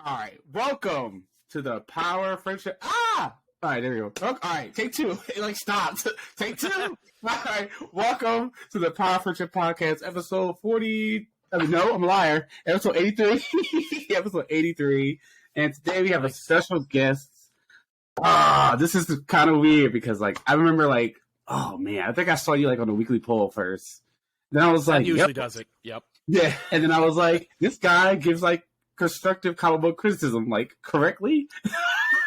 All right, welcome to the Power Friendship. All right, there we go. All right, take two. It like stopped. Take two. All right, welcome to the Power Friendship Podcast, episode 40. No, I'm a liar. Episode 83. Episode 83. And today we have a special guest. This is kind of weird because, like, I remember, like, oh man, I think I saw you like on a weekly poll first. Then I was like, that usually does it. Yep. Yeah, and then I was like, this guy gives like constructive comic book criticism, like correctly.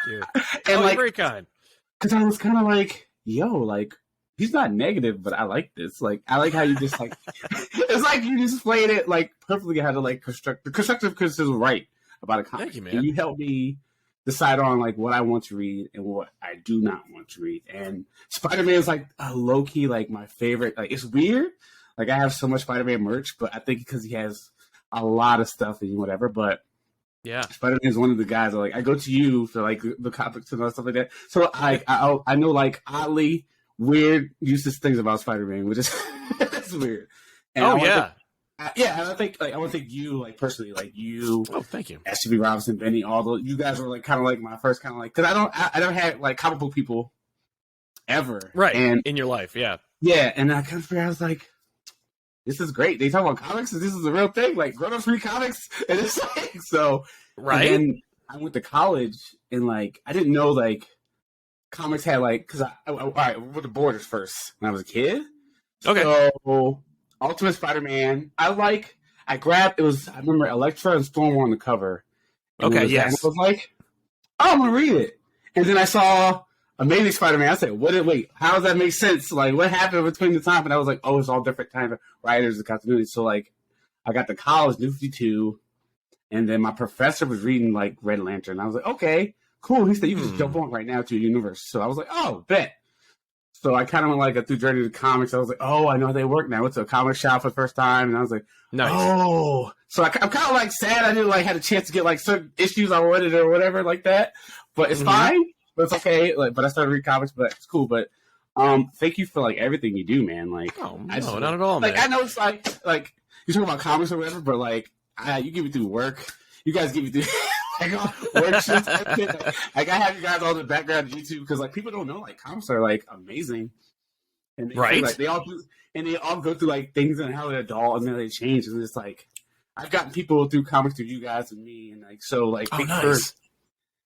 Dude. And like, very kind. Because I was kind of like, yo, like he's not negative, but I like this. Like, I like how you just like, it's like you just played it like perfectly how to like constructive criticism right about a comic. Thank you, man. And you helped me decide on like what I want to read and what I do not want to read. And Spider-Man is like a low key like my favorite. Like, it's weird. Like, I have so much Spider-Man merch, but I think because he has a lot of stuff and whatever. But yeah, Spider-Man is one of the guys that, like, I go to you for like the comics and stuff like that. So I know like oddly weird useless things about Spider-Man, which is that's weird. And I think like I want to thank you like personally, like you. Oh, thank you. SCB Robinson, Benny, all those you guys were like kind of like my first kind of like because I don't have like comic book people ever and in your life, yeah. And I kind of figured I was like, this is great. They talk about comics, and this is a real thing. Like, grown-ups read comics, and it's like so. Right. And then I went to college, and like I didn't know like comics had like because I went to Borders first when I was a kid. Okay. So Ultimate Spider-Man. I grabbed it was I remember Elektra and Storm were on the cover. Okay. Yes. And I was like, oh, I'm gonna read it, and then I saw Amazing Spider-Man. I said, wait, how does that make sense? Like, what happened between the time? And I was like, oh, it's all different kind of writers and continuity. So, like, I got to college, New 52, and then my professor was reading, like, Red Lantern. I was like, okay, cool. He said, you can just jump on right now to your universe. So I was like, oh, bet. So I kind of went, like, through journey to comics. I was like, oh, I know how they work now. I went to a comic shop for the first time, and I was like, nice. Oh. So I'm kind of, like, sad I didn't, like, have a chance to get, like, certain issues I wanted or whatever like that. But it's fine. But it's okay. Like, but I started reading comics, but it's cool. But thank you for like everything you do, man. Like, no, not at all, like, man. I know it's like you talk about comics or whatever, but like, you give it through work. You guys give it through like work shit. Like, I have you guys all in the background of YouTube because like people don't know like comics are like amazing, and like they all do, and they all go through like things and how they're dull and then they change, and it's like I've gotten people through comics through you guys and me, and like so like nice.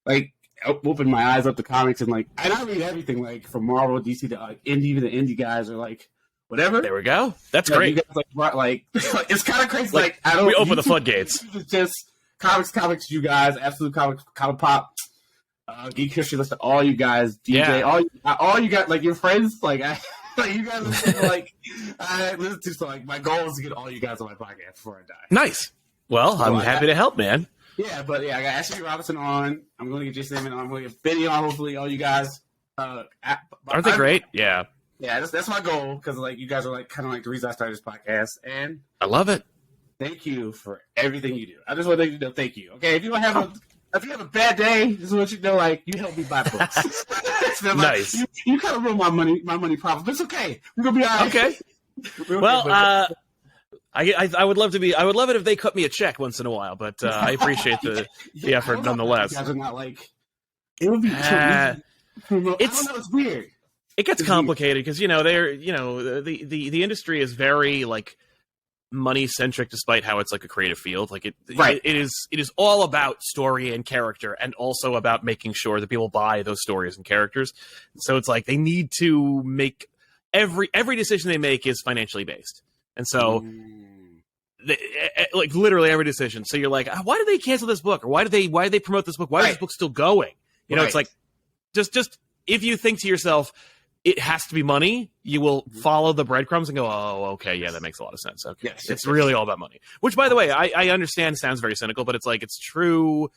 Like open my eyes up to comics and like I read everything like from Marvel, DC to like indie, the indie guys are like whatever. There we go. That's great. You guys, like it's kind of crazy. Like I don't. We open the floodgates. It's just comics. You guys, absolute Comicpop, Geek History List. All you guys, DJ, all you got like your friends. Like you guys are like I listen to. So like my goal is to get all you guys on my podcast before I die. Nice. Well, I'm happy to help, man. Yeah, but I got Ashley Robinson on. I'm going to get Jason Emmett on. I'm going to get Benny on. Hopefully, all you guys. Aren't they great? Yeah. Yeah, that's my goal because like you guys are like kind of like the reason I started this podcast, and I love it. Thank you for everything you do. I just want to know thank you. Okay, if you have a bad day, this is what you know. Like you help me buy books. Nice. You kind of ruin my money problems, but it's okay. We're gonna be all right. Okay. Well, I would love to be. I would love it if they cut me a check once in a while, but I appreciate the effort nonetheless. You guys are not like it would be. It's weird. It gets complicated because the industry is very like money centric, despite how it's like a creative field. Like it is all about story and character, and also about making sure that people buy those stories and characters. So it's like they need to make every decision they make is financially based. And so, like literally every decision. So you're like, why did they cancel this book, or why did they promote this book? Why is this book still going? You know, it's like, just if you think to yourself, it has to be money, you will follow the breadcrumbs and go, oh, okay, yeah, that makes a lot of sense. Okay, it's really all about money. Which, by the way, I understand sounds very cynical, but it's like it's true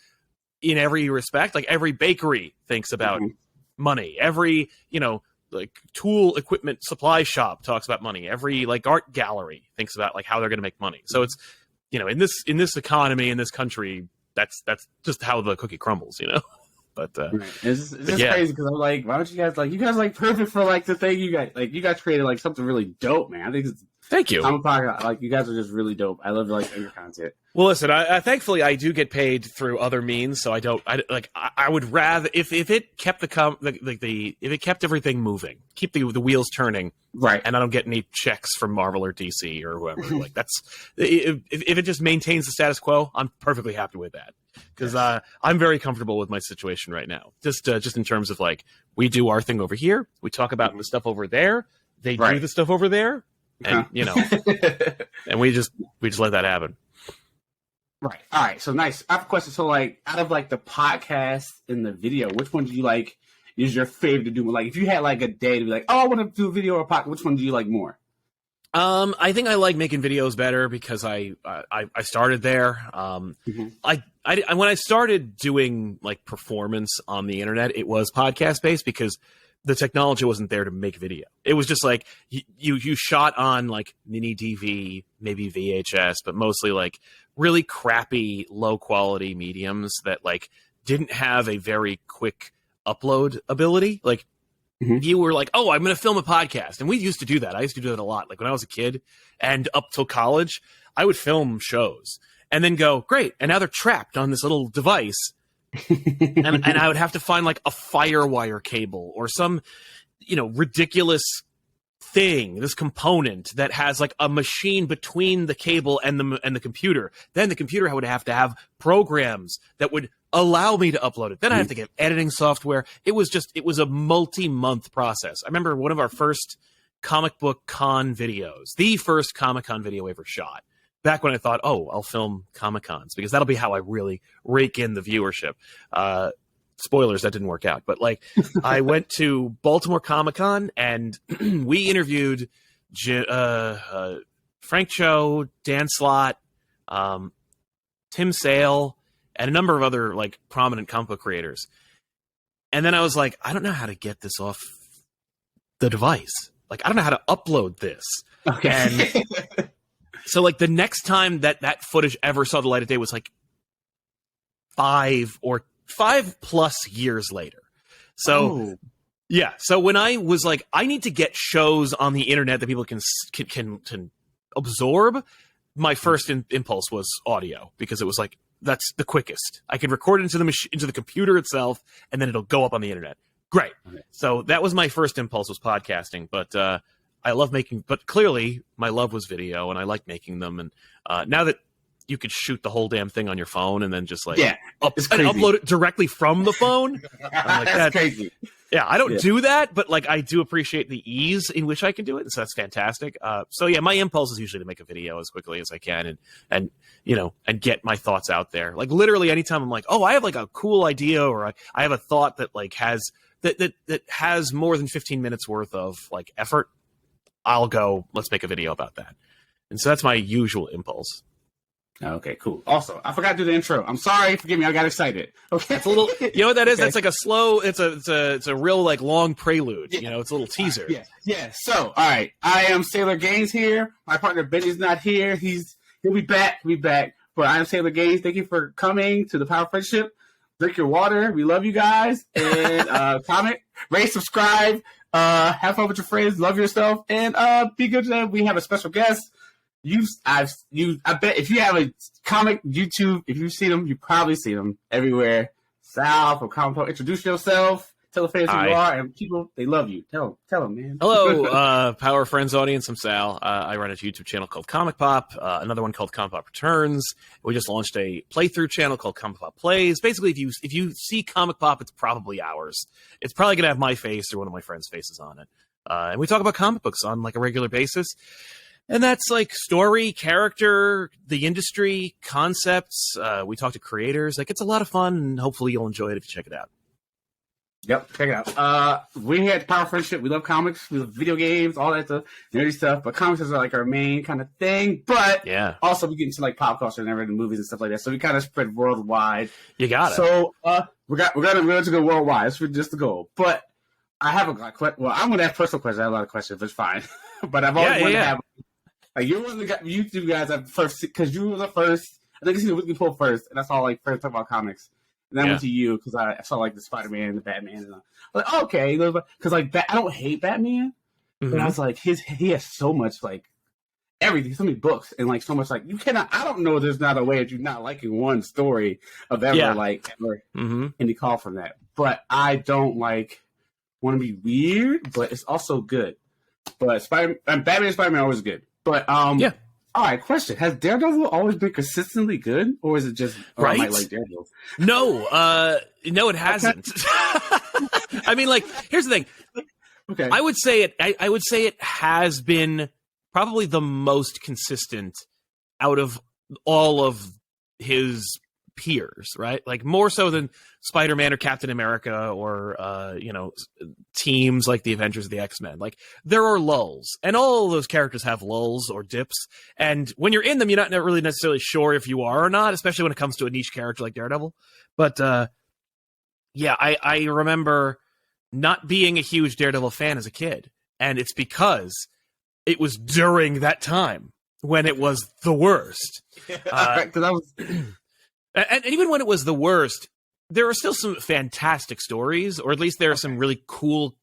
in every respect. Like every bakery thinks about money. Every like tool equipment supply shop talks about money. Every like art gallery thinks about like how they're going to make money. So it's in this economy, in this country, that's just how the cookie crumbles. But it's crazy because I'm like, why don't you guys like perfect for like the thing you guys created like something really dope, man. I think it's Thank you. Comic Podcast, like you guys are just really dope. I love like your content. Well, listen, I thankfully I do get paid through other means, so I would rather if it kept if it kept everything moving, keep the wheels turning, right? And I don't get any checks from Marvel or DC or whoever. Like that's if it just maintains the status quo, I'm perfectly happy with that because I'm very comfortable with my situation right now. Just in terms of like we do our thing over here, we talk about the stuff over there, they do the stuff over there, and you know, and we just let that happen. Right. All right. So nice. I have a question. So like out of like the podcast and the video, which one do you like is your favorite to do? Like if you had like a day to be like, oh, I want to do a video or a podcast, which one do you like more? I think I like making videos better because I started there. When I started doing like performance on the internet, it was podcast based because the technology wasn't there to make video. It was just like you shot on like mini DV, maybe VHS, but mostly like really crappy, low quality mediums that like didn't have a very quick upload ability. Like you were like, oh, I'm going to film a podcast. And we used to do that. I used to do that a lot. Like when I was a kid and up till college, I would film shows and then go, great. And now they're trapped on this little device. and I would have to find like a firewire cable or some, ridiculous thing, this component that has like a machine between the cable and the computer. Then the computer would have to have programs that would allow me to upload it. Then I have to get editing software. It was a multi-month process. I remember one of our first comic book con videos, the first Comic-Con video I ever shot. Back when I thought, oh, I'll film Comic-Cons because that'll be how I really rake in the viewership. Spoilers, that didn't work out. But like I went to Baltimore Comic-Con and we interviewed Frank Cho, Dan Slott, Tim Sale, and a number of other like prominent comic book creators. And then I was like, I don't know how to get this off the device. Like, I don't know how to upload this. Okay. And so like the next time that footage ever saw the light of day was like 5+ years later. So yeah. So when I was like, I need to get shows on the internet that people can absorb. My first impulse was audio because it was like, that's the quickest. I can record it into the computer itself and then it'll go up on the internet. Great. Okay. So that was my first impulse was podcasting, but I love making, but clearly my love was video and I like making them. And now that you could shoot the whole damn thing on your phone and then just like upload it directly from the phone. I'm like, that's crazy. Yeah, I don't do that, but like I do appreciate the ease in which I can do it. So that's fantastic. So yeah, my impulse is usually to make a video as quickly as I can and get my thoughts out there. Like literally anytime I'm like, oh, I have like a cool idea or I have a thought that like has that has more than 15 minutes worth of like effort, I'll go, let's make a video about that. And so that's my usual impulse. Okay, cool. Also, I forgot to do the intro. I'm sorry. Forgive me. I got excited. Okay. It's a little, you know what that is? Okay. That's like a slow, it's a real like long prelude. Yeah. It's a little teaser. Yeah. So, all right. I am Sailor Gaines here. My partner Benny's not here. He'll be back. But I am Sailor Gaines. Thank you for coming to the Power of Friendship. Drink your water. We love you guys. And comment, rate, subscribe, have fun with your friends, love yourself, and be good today. We have a special guest. I bet if you have a comic YouTube, if you see them, you probably see them everywhere. Sal from Comicpop, introduce yourself, tell the fans who you are, and people, they love you. Tell them, man. Hello, Power Friends audience. I'm Sal. I run a YouTube channel called Comicpop, another one called Comicpop Returns. We just launched a playthrough channel called Comicpop Plays. Basically, if you see Comicpop, it's probably ours. It's probably gonna have my face or one of my friends' faces on it. And we talk about comic books on like a regular basis. And that's like story, character, the industry, concepts. We talk to creators. Like it's a lot of fun, and hopefully you'll enjoy it if you check it out. Yep, check it out. We're here at Power Friendship. We love comics, we love video games, all that stuff, nerdy stuff. But comics is like our main kind of thing. But also we get into like pop culture and everything, movies and stuff like that. So we kind of spread worldwide. You got it. So we're going to go worldwide. That's just the goal. But I have I'm going to ask personal questions. I have a lot of questions, but it's fine. But I've always wanted to have. Like you're one of the you two guys at first because you were the first. I think I seen the Wiki Pull first, and I saw like first talk about comics. And then I went to you because I saw like the Spider-Man and the Batman, and I was like, oh, okay, because like I don't hate Batman, but I was like he has so much like everything, so many books, and like so much. Like you cannot. I don't know. There's not a way of you not liking one story of ever like ever any call from that. But I don't like want to be weird, but it's also good. But Batman and Spider-Man are always good. But yeah. All right, question: has Daredevil always been consistently good, or is it just right? I might like Daredevil? No, it hasn't. I mean, like, here's the thing. Okay, I would say it has been probably the most consistent out of all of his peers, right? Like more so than Spider-Man or Captain America or teams like the Avengers or the X-Men. Like there are lulls, and all of those characters have lulls or dips, and when you're in them, you're not really necessarily sure if you are or not, especially when it comes to a niche character like Daredevil. But I remember not being a huge Daredevil fan as a kid, and it's because it was during that time when it was the worst. And even when it was the worst, there are still some fantastic stories, or at least there are some really cool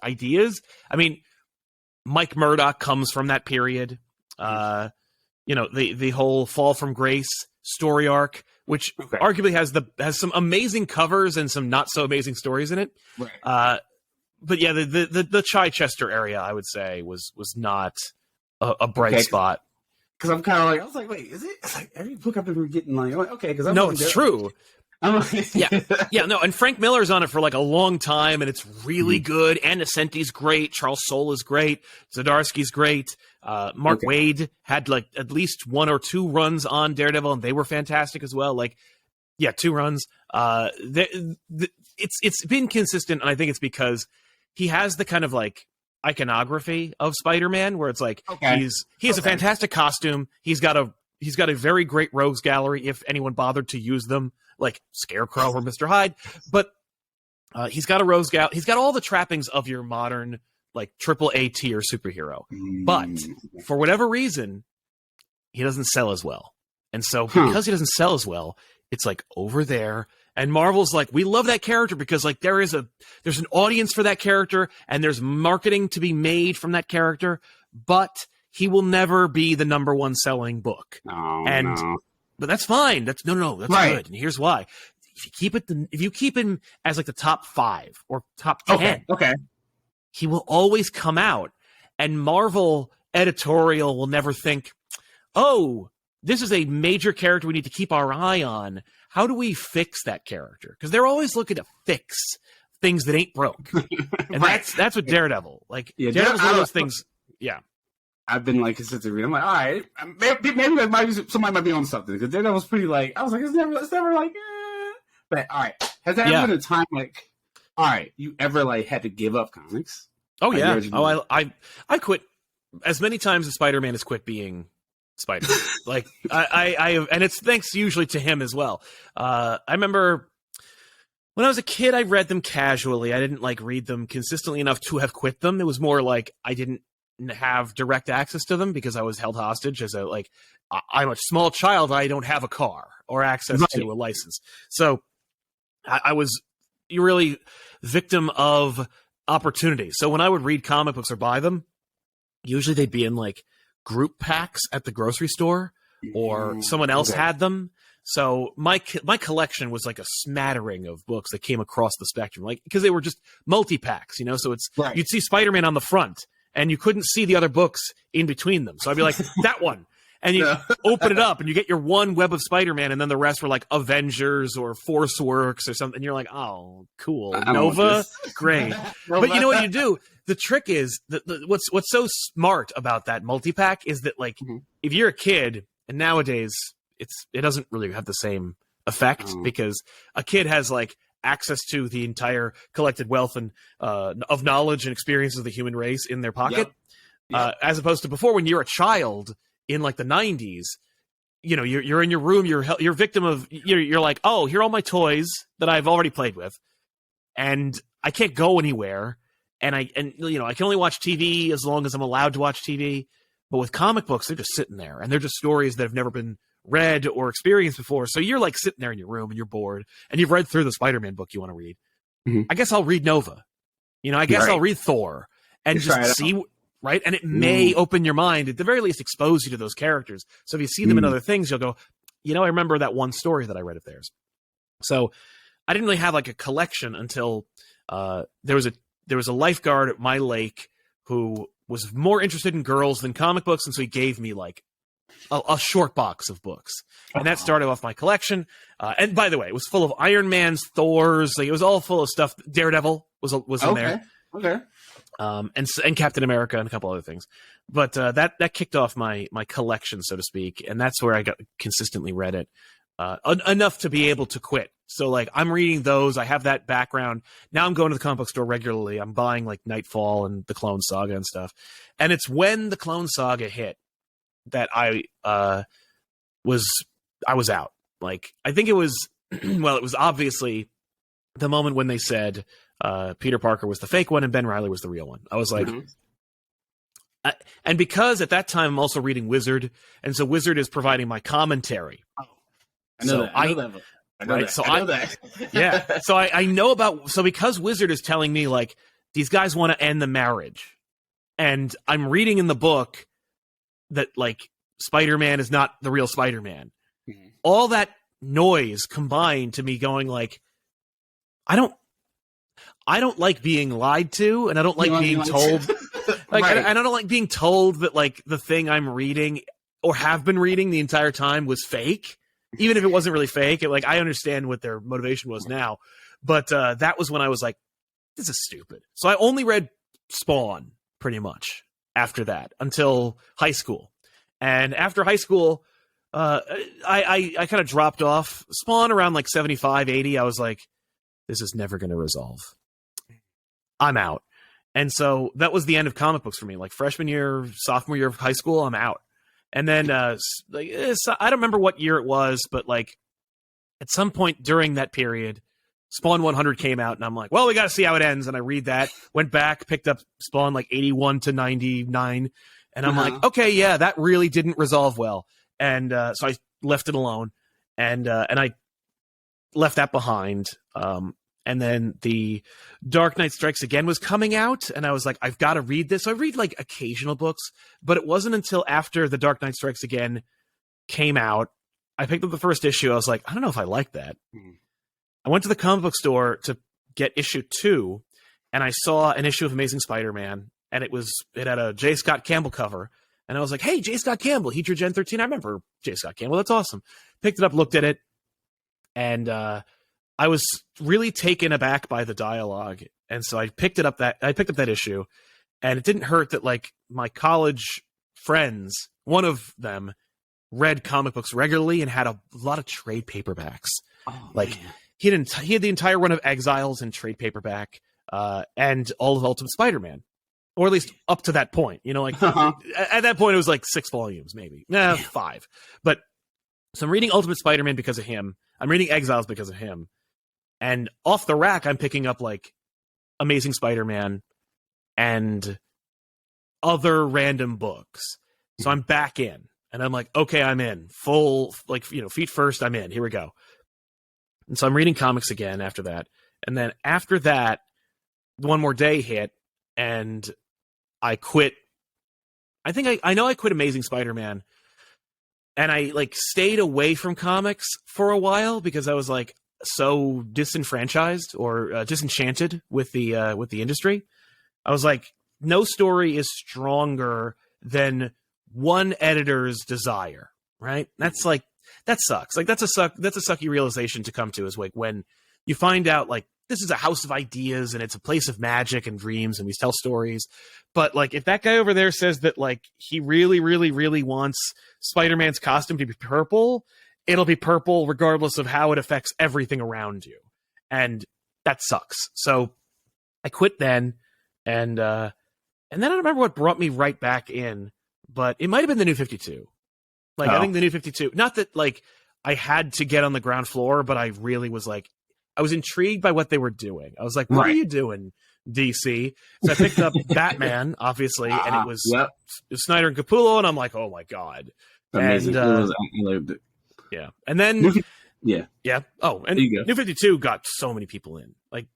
ideas. I mean, Mike Murdock comes from that period. The whole Fall from Grace story arc, which arguably has some amazing covers and some not so amazing stories in it. Right. But yeah, the Chichester area, I would say, was not a bright spot. Because I'm kind of like, I was like, wait, is it? It's like every book I've been getting, like, okay, because no, it's true. And Frank Miller's on it for like a long time, and it's really good. Ann Nesenti's great. Charles Soule is great. Zdarsky's great. Mark Waid had like at least 1 or 2 runs on Daredevil, and they were fantastic as well. Like, 2 runs. It's been consistent, and I think it's because he has the kind of like iconography of Spider-Man, where it's like he has a fantastic costume. He's got a very great rogues gallery, if anyone bothered to use them, like Scarecrow or Mr. Hyde. But he's got a rogues gallery. He's got all the trappings of your modern like AAA tier superhero. But for whatever reason, he doesn't sell as well. And so because he doesn't sell as well, it's like over there. And Marvel's like, we love that character because like there's an audience for that character, and there's marketing to be made from that character, but he will never be the number 1 selling book. But that's fine. That's good. And here's why. If you keep him as like the top 5 or top 10, he will always come out, and Marvel editorial will never think, oh, this is a major character we need to keep our eye on. How do we fix that character? Because they're always looking to fix things that ain't broke. And that's what Daredevil. Like, Daredevil's one of those things. Yeah. I've been like consistent reading. I'm like, all right, maybe somebody might be on something, because Daredevil's pretty like, I was like, it's never like, But all right, has there ever been a time like, all right, you ever like had to give up comics? Oh yeah. I quit as many times as Spider-Man has quit being Spider-Man. Like I and it's thanks usually to him as well. I remember when I was a kid, I read them casually. I didn't like read them consistently enough to have quit them. It was more like I didn't have direct access to them because I was held hostage as I'm a small child. I don't have a car or access to a license. So I was really victim of opportunity. So when I would read comic books or buy them, usually they'd be in like group packs at the grocery store, or someone else had them. So my collection was like a smattering of books that came across the spectrum, like because they were just multi-packs, so it's you'd see Spider-Man on the front and you couldn't see the other books in between them. So I'd be like, that one. And you open it up and you get your one Web of Spider-Man, and then the rest were like Avengers or Force Works or something. And you're like, oh, cool. Nova? Great. But you know what you do? The trick is, what's so smart about that multi-pack is that, like, if you're a kid, and nowadays it doesn't really have the same effect, because a kid has, like, access to the entire collected wealth and of knowledge and experiences of the human race in their pocket, as opposed to before, when you're a child in like the 90s, you're in your room, you're victim of, you're like, oh, here are all my toys that I've already played with, and I can't go anywhere, and I can only watch TV as long as I'm allowed to watch TV. But with comic books, they're just sitting there, and they're just stories that have never been read or experienced before. So you're like sitting there in your room and you're bored, and you've read through the Spider-Man book you want to read. I guess I'll read Nova. I guess I'll read Thor and just see. right? And it may open your mind, at the very least, expose you to those characters. So if you see them in other things, you'll go, I remember that one story that I read of theirs. So I didn't really have like a collection until there was a lifeguard at my lake who was more interested in girls than comic books, and so he gave me like a short box of books, and that started off my collection. And by the way, it was full of Iron Man's, Thor's, like it was all full of stuff. Daredevil was in there. Okay. And Captain America and a couple other things, but that kicked off my collection, so to speak, and that's where I consistently read it enough to be able to quit. So like I'm reading those, I have that background. Now I'm going to the comic book store regularly. I'm buying like Nightfall and the Clone Saga and stuff, and it's when the Clone Saga hit that I was out. Like I think it was well, it was obviously the moment when they said Peter Parker was the fake one and Ben Reilly was the real one. I was like, and because at that time I'm also reading Wizard, and so Wizard is providing my commentary. I know that. Yeah. So I know about, so because Wizard is telling me like these guys want to end the marriage, and I'm reading in the book that like Spider-Man is not the real Spider-Man. All that noise combined to me going like, I don't like being lied to, and I don't like being told like, right. I don't like being told that like the thing I'm reading or have been reading the entire time was fake, even if it wasn't really fake. Like I understand what their motivation was now, but that was when I was like, this is stupid. So I only read Spawn pretty much after that until high school. And after high school, I kind of dropped off Spawn around like 75, 80. I was like, this is never going to resolve. I'm out. And so that was the end of comic books for me. Like freshman year, sophomore year of high school, I'm out. And then I don't remember what year it was, but like at some point during that period, Spawn 100 came out, and I'm like, well, we got to see how it ends. And I read that, went back, picked up Spawn like 81 to 99. And I'm like, okay, yeah, that really didn't resolve well. And so I left it alone, and I left that behind. And then the Dark Knight Strikes Again was coming out, and I was like, I've got to read this. So I read like occasional books, but it wasn't until after the Dark Knight Strikes Again came out, I picked up the first issue. I was like, I don't know if I like that. I went to the comic book store to get issue 2, and I saw an issue of Amazing Spider-Man, and it had a J. Scott Campbell cover. And I was like, hey, J. Scott Campbell, Heat Your Gen 13. I remember J. Scott Campbell. That's awesome. Picked it up, looked at it, and I was really taken aback by the dialogue. And so I picked up that issue, and it didn't hurt that like my college friends, one of them read comic books regularly and had a lot of trade paperbacks. Oh, like man. He had the entire run of Exiles in trade paperback, and all of Ultimate Spider-Man. Or at least up to that point, like at that point it was like 6 volumes, maybe 5. But so I'm reading Ultimate Spider-Man because of him. I'm reading Exiles because of him. And off the rack, I'm picking up like Amazing Spider-Man and other random books. So I'm back in, and I'm like, okay, I'm in full, like, feet first. I'm in. Here we go. And so I'm reading comics again after that. And then after that, One More Day hit, and I quit. I think I know I quit Amazing Spider-Man, and I like stayed away from comics for a while because I was like so disenfranchised or disenchanted with the industry. I was like, no story is stronger than one editor's desire, right? That's like, that sucks. Like that's a sucky realization to come to, is like when you find out like this is a house of ideas and it's a place of magic and dreams and we tell stories. But like, if that guy over there says that like he really, really, really wants Spider-Man's costume to be purple, it'll be purple regardless of how it affects everything around you. And that sucks. So I quit then. And then I don't remember what brought me right back in, but it might've been the New 52. Like, I think the New 52, not that like I had to get on the ground floor, but I really was like, I was intrigued by what they were doing. I was like, what are you doing, DC? So I picked up Batman, obviously, and it was Snyder and Capullo, and I'm like, oh my God. Amazing. And, I loved it. Yeah. And then, Oh, and New 52 got so many people in. Like,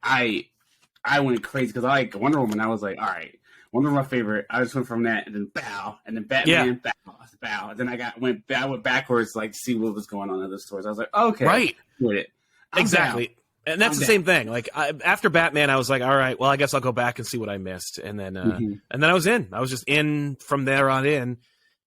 I went crazy because I like Wonder Woman. I was like, all right, One of my favorite. I just went from that and then bow, and then Batman, bow. And then I went backwards, like to see what was going on in other stores. I was like, okay, right, exactly. Down. And that's the same thing. Like after Batman, I was like, all right, well, I guess I'll go back and see what I missed. And then I was in. I was just in from there on in.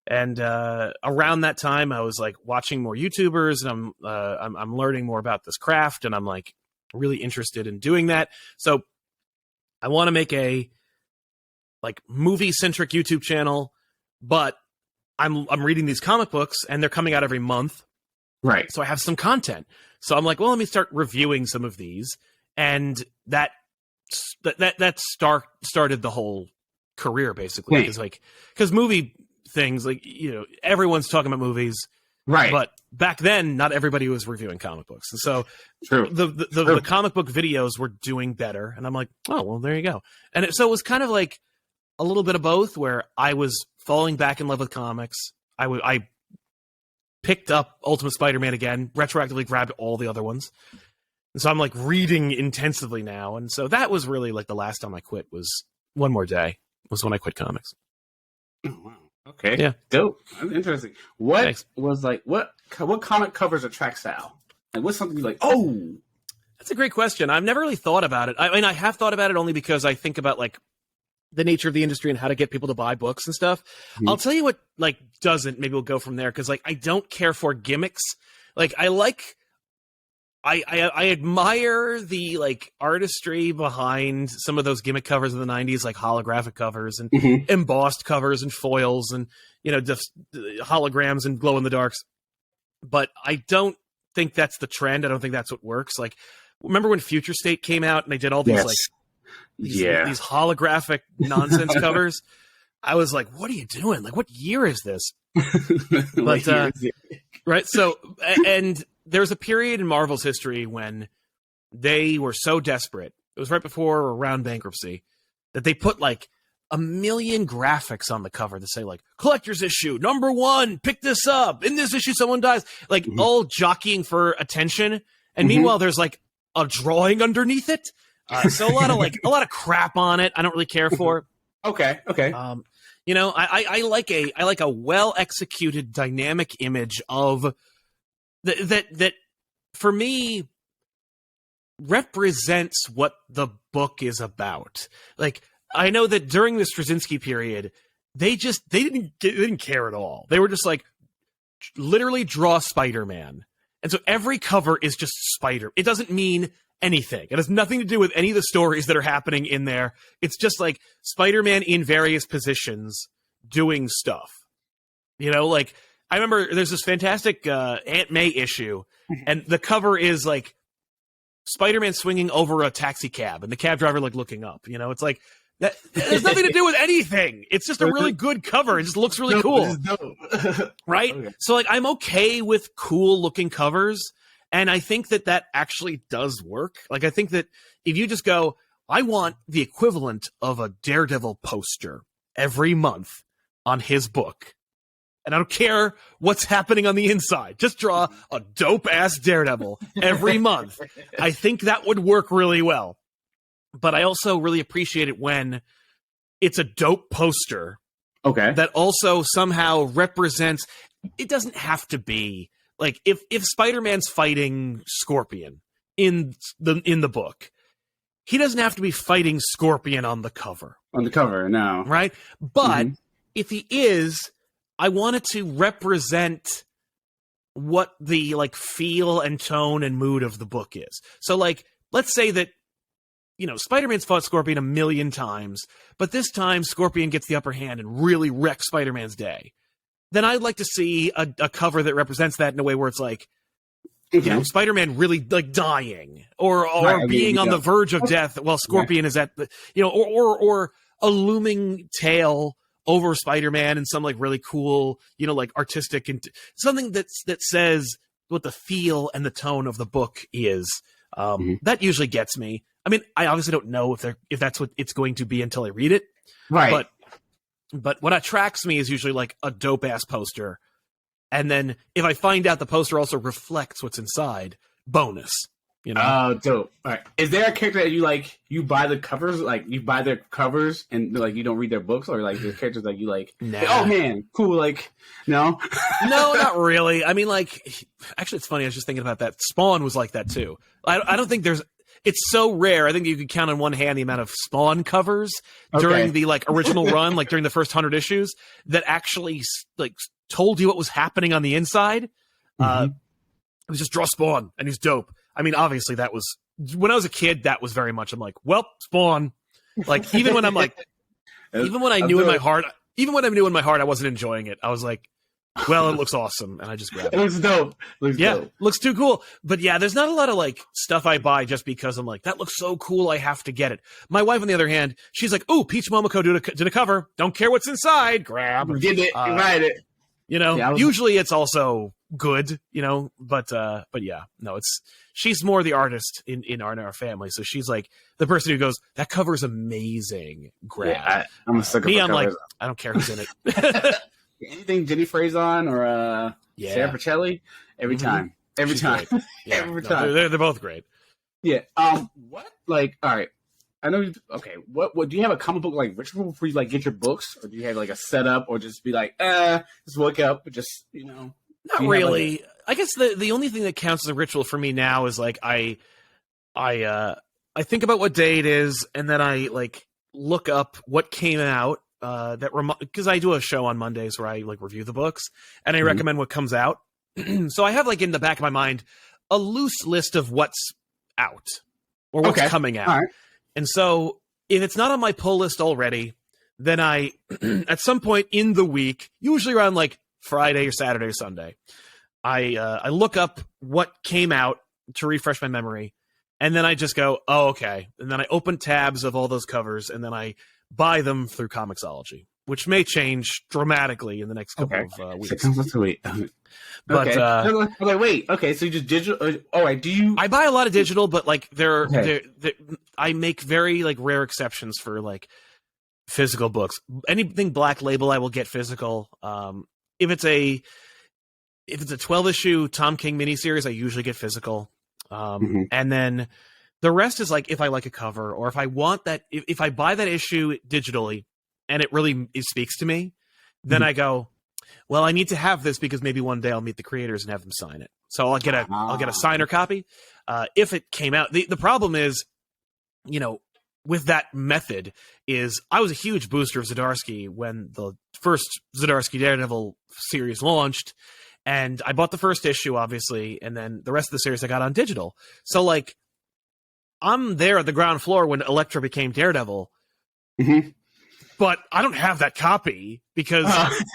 And around that time, I was like watching more YouTubers, and I'm learning more about this craft, and I'm like really interested in doing that. So I want to make a like movie centric YouTube channel, but I'm reading these comic books, and they're coming out every month. Right. So I have some content. So I'm like, well, let me start reviewing some of these, and that started the whole career basically, because movie things, like, you know, everyone's talking about movies, right? But back then, not everybody was reviewing comic books, and so True. the comic book videos were doing better, and I'm like, oh well, there you go. And so it was kind of like a little bit of both, where I was falling back in love with comics. I picked up Ultimate Spider-Man again, retroactively grabbed all the other ones. And so I'm like reading intensively now. And so that was really like the last time I quit was One More Day was when I quit comics. Oh, wow. Okay. Yeah. Dope. That's interesting. What Thanks. was like, what comic covers attract Sal? Like, what's something you're like, oh? That's a great question. I've never really thought about it. I mean, I have thought about it only because I think about like the nature of the industry and how to get people to buy books and stuff. Mm-hmm. I'll tell you what, like, doesn't. Maybe we'll go from there, because like I don't care for gimmicks. Like I admire the like artistry behind some of those gimmick covers of the 90s, like holographic covers and embossed covers and foils and, you know, just holograms and glow in the darks. But I don't think that's the trend. I don't think that's what works. Like, remember when Future State came out and they did all these these holographic nonsense covers? I was like, what are you doing? Like, what year is this? But right. So, and there's a period in Marvel's history when they were so desperate. It was right before or around bankruptcy that they put like 1 million graphics on the cover that say like collector's issue #1, pick this up. In this issue, someone dies. Like all jockeying for attention. And meanwhile, there's like a drawing underneath it. So a lot of crap on it. I don't really care for. Okay. You know, I like a well executed dynamic image of that for me represents what the book is about. Like, I know that during the Straczynski period, they didn't care at all. They were just like, literally draw Spider-Man. And so every cover is just Spider. It doesn't mean anything. It has nothing to do with any of the stories that are happening in there. It's just like Spider-Man in various positions doing stuff. You know, like, I remember there's this fantastic Aunt May issue, and the cover is like Spider-Man swinging over a taxi cab and the cab driver like looking up. You know, it's like that has nothing to do with anything. It's just a really good cover. It just looks really cool. Right? Okay. So like, I'm okay with cool looking covers. And I think that actually does work. Like, I think that if you just go, I want the equivalent of a Daredevil poster every month on his book, and I don't care what's happening on the inside, just draw a dope-ass Daredevil every month, I think that would work really well. But I also really appreciate it when it's a dope poster that also somehow represents, it doesn't have to be, like, if Spider-Man's fighting Scorpion in the book, he doesn't have to be fighting Scorpion on the cover. On the cover, no. Right? But if he is, I want it to represent what the like feel and tone and mood of the book is. So like, let's say that, you know, Spider-Man's fought Scorpion 1 million times, but this time Scorpion gets the upper hand and really wrecks Spider-Man's day. Then I'd like to see a cover that represents that in a way where it's like, you know, Spider-Man really like dying or being on the verge of death while Scorpion is at the, you know, or a looming tale over Spider-Man and some like really cool, you know, like artistic and something that says what the feel and the tone of the book is. That usually gets me. I mean, I obviously don't know if that's what it's going to be until I read it. Right. But what attracts me is usually like a dope ass poster. And then if I find out the poster also reflects what's inside, bonus. You know? Oh, dope. All right. Is there a character that you like? You buy the covers, like you buy their covers, and like you don't read their books, or like there's characters that you like? Nah. Oh man, cool. Like no, No, not really. I mean, like, actually, it's funny. I was just thinking about that. Spawn was like that too. I don't think there's. It's so rare. I think you could count on one hand the amount of Spawn covers during the like original run, like during the first 100 issues, that actually like told you what was happening on the inside. It was just draw Spawn, and he's dope. I mean, obviously, that was when I was a kid. That was very much. I'm like, well, Spawn. Like even when I'm like, even when I knew in my heart, I wasn't enjoying it. I was like, well, it looks awesome, and I just grabbed it. It looks dope. Looks too cool. But yeah, there's not a lot of like stuff I buy just because I'm like, that looks so cool, I have to get it. My wife, on the other hand, she's like, "Ooh, Peach Momoko did a cover. Don't care what's inside. Grab, get it, write it." You know, usually it's also good. You know, but yeah, no, she's more the artist in our family, so she's like the person who goes, "That cover is amazing. Grab." Yeah, I'm a sucker. Me, I'm like, I don't care who's in it. Anything Jenny Freyson or Sarah Pacelli, every time. She's time. Yeah, every time. They're both great. Yeah. What? Like, all right. I know. Okay. What? Do you have a comic book like ritual before you like get your books, or do you have like a setup, or just be like, just wake up, just Not really. Like I guess the only thing that counts as a ritual for me now is like I think about what day it is, and then I like look up what came out. Because I do a show on Mondays where I like review the books and I recommend what comes out. So I have like in the back of my mind a loose list of what's out or what's coming out. Right. And so if it's not on my pull list already, then I at some point in the week, usually around like Friday or Saturday or Sunday, I look up what came out to refresh my memory, and then I just go, oh, okay. And then I open tabs of all those covers, and then I buy them through Comixology, which may change dramatically in the next couple of weeks. Wait. But okay, wait. Okay, so you just digital. All right. Do you? I buy a lot of digital, but like I make very like rare exceptions for like physical books. Anything Black Label, I will get physical. If it's a 12-issue Tom King miniseries, I usually get physical. And then the rest is like if I like a cover, or if I want that, if I buy that issue digitally and it speaks to me, then I go, well, I need to have this because maybe one day I'll meet the creators and have them sign it. So I'll get a signer copy. If it came out, the problem is, with that method is I was a huge booster of Zdarsky when the first Zdarsky Daredevil series launched. And I bought the first issue, obviously, and then the rest of the series I got on digital. So, like, I'm there at the ground floor when Elektra became Daredevil, but I don't have that copy because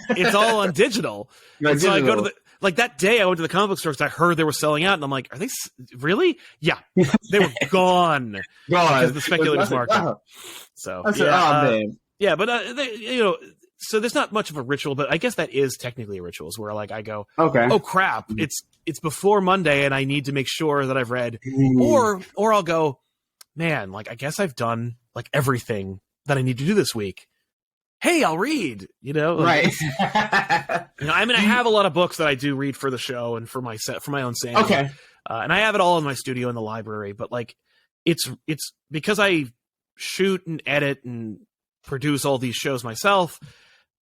it's all on digital. And so I go to that day I went to the comic book store because I heard they were selling out, and I'm like, are they really? Yeah, they were gone because the speculator's market. So, man. Yeah, but so there's not much of a ritual, but I guess that is technically a ritual. Is where like I go, okay, oh crap, it's before Monday, and I need to make sure that I've read, or I'll go, man, like I guess I've done like everything that I need to do this week. Hey, I'll read. Right? I mean, I have a lot of books that I do read for the show and for my own sanity. Okay, and I have it all in my studio in the library. But like, it's because I shoot and edit and produce all these shows myself.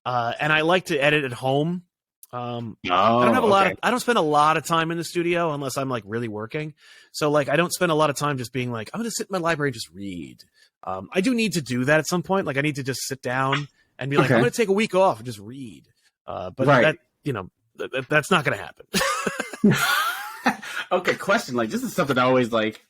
And I like to edit at home. I don't have I don't spend a lot of time in the studio unless I'm like really working. So like, I don't spend a lot of time just being like, I'm going to sit in my library and just read. I do need to do that at some point. Like I need to just sit down and be like, I'm going to take a week off and just read. But that, that's not going to happen. Okay. Question. Like, this is something I always like.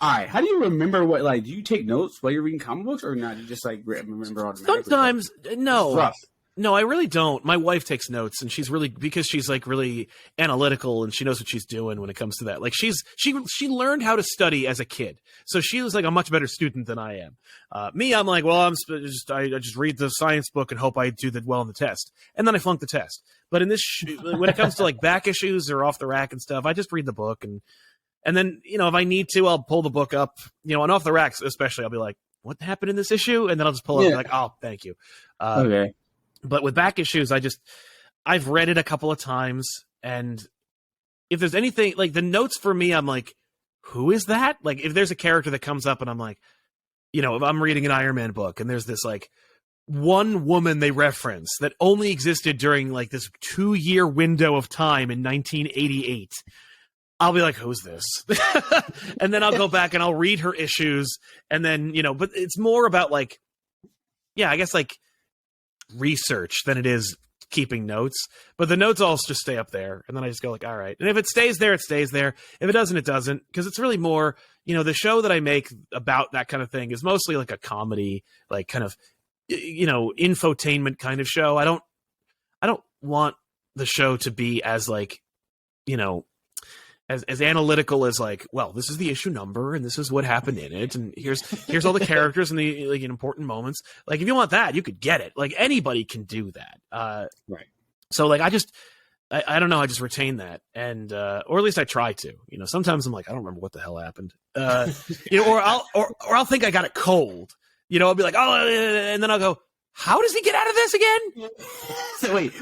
All right. How do you remember what, like, do you take notes while you're reading comic books or not? You just like remember automatically? Sometimes, no. It's rough. No, I really don't. My wife takes notes, and because she's like really analytical and she knows what she's doing when it comes to that. Like she learned how to study as a kid, so she was like a much better student than I am. Me, I'm like, well, I just read the science book and hope I do well on the test, and then I flunk the test. But in this, when it comes to like back issues or off the rack and stuff, I just read the book, and then if I need to, I'll pull the book up, and off the racks especially, I'll be like, what happened in this issue, and then I'll just pull it up like, oh, thank you. Okay. But with back issues, I've read it a couple of times, and if there's anything like the notes for me, I'm like, who is that? Like, if there's a character that comes up and I'm like, you know, if I'm reading an Iron Man book and there's this like one woman they reference that only existed during like this 2-year window of time in 1988, I'll be like, who's this? And then I'll go back and I'll read her issues. And then, you know, but it's more about like, yeah, I guess like research than it is keeping notes. But the notes all just stay up there. And then I just go like, all right. And if it stays there, it stays there. If it doesn't, it doesn't. Because it's really more, you know, the show that I make about that kind of thing is mostly like a comedy, like kind of, you know, infotainment kind of show. I don't want the show to be as like, you know, as analytical as like, well, this is the issue number and this is what happened in it, and here's all the characters and the like important moments. Like, if you want that, you could get it. Like, anybody can do that. Right. So like I don't know, I just retain that, and or at least I try to. You know, sometimes I'm like, I don't remember what the hell happened. You know, or I'll think I got it cold. You know, I'll be like, oh, and then I'll go, how does he get out of this again? So wait.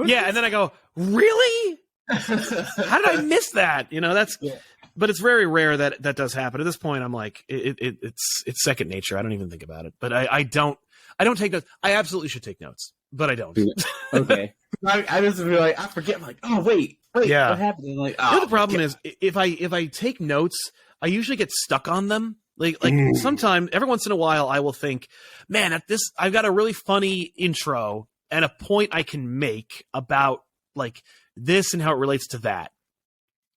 Yeah, and then I go, really? How did I miss that? You know, that's. Yeah. But it's very rare that does happen. At this point, I'm like, it's second nature. I don't even think about it. But I don't take notes. I absolutely should take notes, but I don't. Okay. I just feel like I forget. I'm like, oh wait, yeah. What happened? And like, the problem is if I take notes, I usually get stuck on them. Like sometimes, every once in a while, I will think, man, at this, I've got a really funny intro and a point I can make about like this and how it relates to that.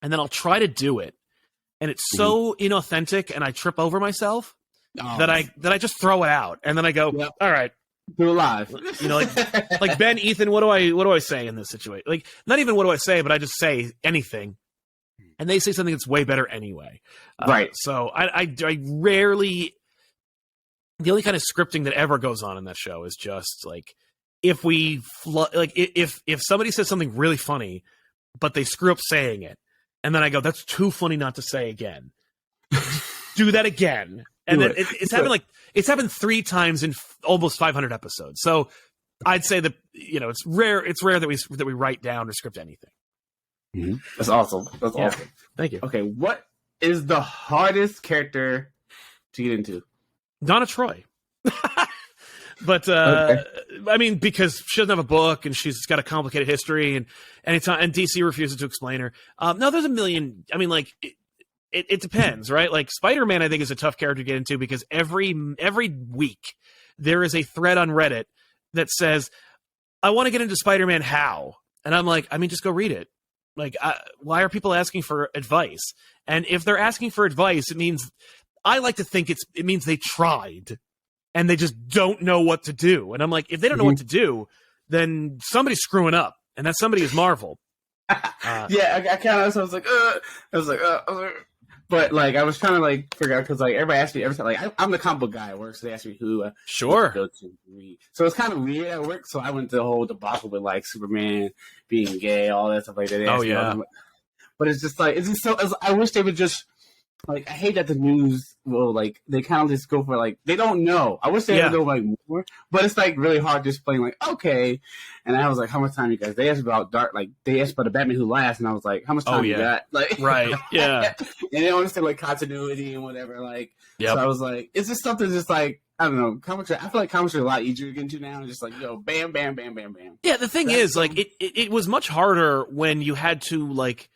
And then I'll try to do it. And it's so inauthentic and I trip over myself that I just throw it out. And then I go, all right. Do it live. You know, like Ben, Ethan, what do I say in this situation? Like, not even what do I say, but I just say anything. And they say something that's way better anyway. Right. So I rarely, the only kind of scripting that ever goes on in that show is just like, if somebody says something really funny, but they screw up saying it, and then I go, that's too funny not to say again. Do that again. And then it's happened 3 times in almost 500 episodes. So I'd say that, you know, it's rare that we write down or script anything. Mm-hmm. That's awesome. That's awesome. Thank you. Okay, what is the hardest character to get into? Donna Troy. But okay. I mean, because she doesn't have a book and she's got a complicated history, and DC refuses to explain her. No, there's a million. I mean, like it depends, right? Like Spider-Man, I think, is a tough character to get into because every week there is a thread on Reddit that says, "I want to get into Spider-Man. How?" And I'm like, I mean, just go read it. Like, why are people asking for advice? And if they're asking for advice, it means, I like to think it means they tried and they just don't know what to do. And I'm like, if they don't know what to do, then somebody's screwing up, and that somebody is Marvel. Yeah, I kind of. So I was like, but like I was trying to like figure out, because like everybody asks me every time, like I'm the comic book guy at work, so they ask me who sure go to read. So it's kind of weird at work. So I went to the whole debacle with like Superman being gay, all that stuff like that. Oh yeah. But it's just like, it's just so. I wish they would just, like, I hate that the news will, like, they kind of just go for, like, they don't know. I wish they would go, like, more. But it's, like, really hard to explain, like, okay. And I was like, how much time you guys? They asked about they asked about the Batman Who Laughs, and I was like, how much time you got? Like, right, yeah. And they don't understand, like, continuity and whatever, like. Yep. So I was like, it's just something just, like, I don't know. Comics I feel like comics are a lot easier to get into now. Just like, yo, bam, bam, bam, bam, bam. Yeah, the thing is, like, it was much harder when you had to, like,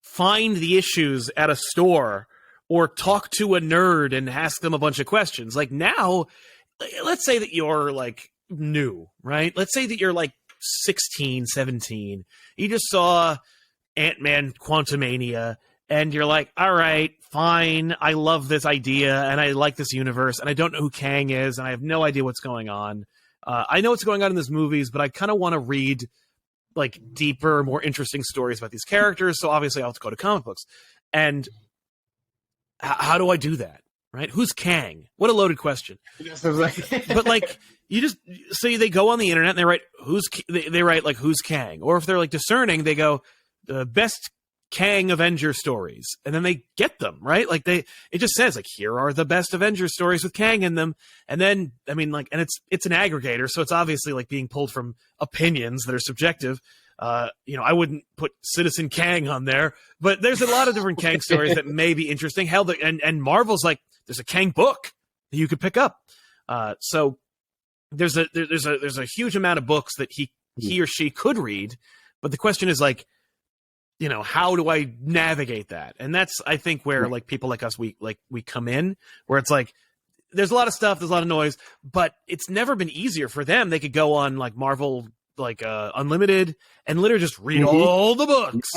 find the issues at a store or talk to a nerd and ask them a bunch of questions. Like now, let's say that you're like new, right? Let's say that you're like 16, 17. You just saw Ant-Man Quantumania and you're like, all right, fine. I love this idea and I like this universe and I don't know who Kang is and I have no idea what's going on. I know what's going on in these movies, but I kind of want to read like deeper, more interesting stories about these characters. So obviously I'll have to go to comic books. And how do I do that? Right? Who's Kang? What a loaded question. But like, you just say they go on the internet and they write they write like who's Kang, or if they're like discerning, they go the best Kang Avenger stories, and then they get them right. Like it just says like here are the best Avenger stories with Kang in them, and then I mean like, and it's an aggregator, so it's obviously like being pulled from opinions that are subjective. I wouldn't put Citizen Kang on there, but there's a lot of different Kang stories that may be interesting. Hell, and Marvel's like, there's a Kang book that you could pick up. So there's a huge amount of books that he or she could read, but the question is like, how do I navigate that? And that's, I think, where like people like us, we come in, where it's like, there's a lot of stuff, there's a lot of noise, but it's never been easier for them. They could go on like Marvel, like Unlimited, and literally just read all the books,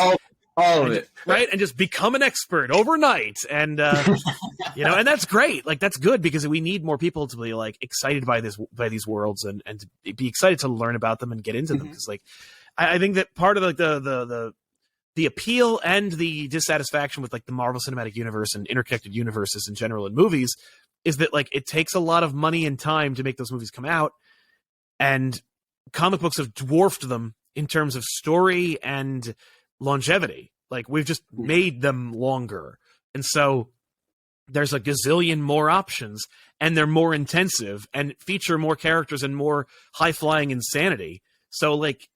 all of it, right, and just become an expert overnight. And and that's great. Like that's good, because we need more people to be like excited by these worlds and to be excited to learn about them and get into them. Because like I think that part of like the appeal and the dissatisfaction with like the Marvel Cinematic Universe and interconnected universes in general in movies is that like it takes a lot of money and time to make those movies come out, and comic books have dwarfed them in terms of story and longevity. Like we've just made them longer, and so there's a gazillion more options, and they're more intensive and feature more characters and more high-flying insanity. So like,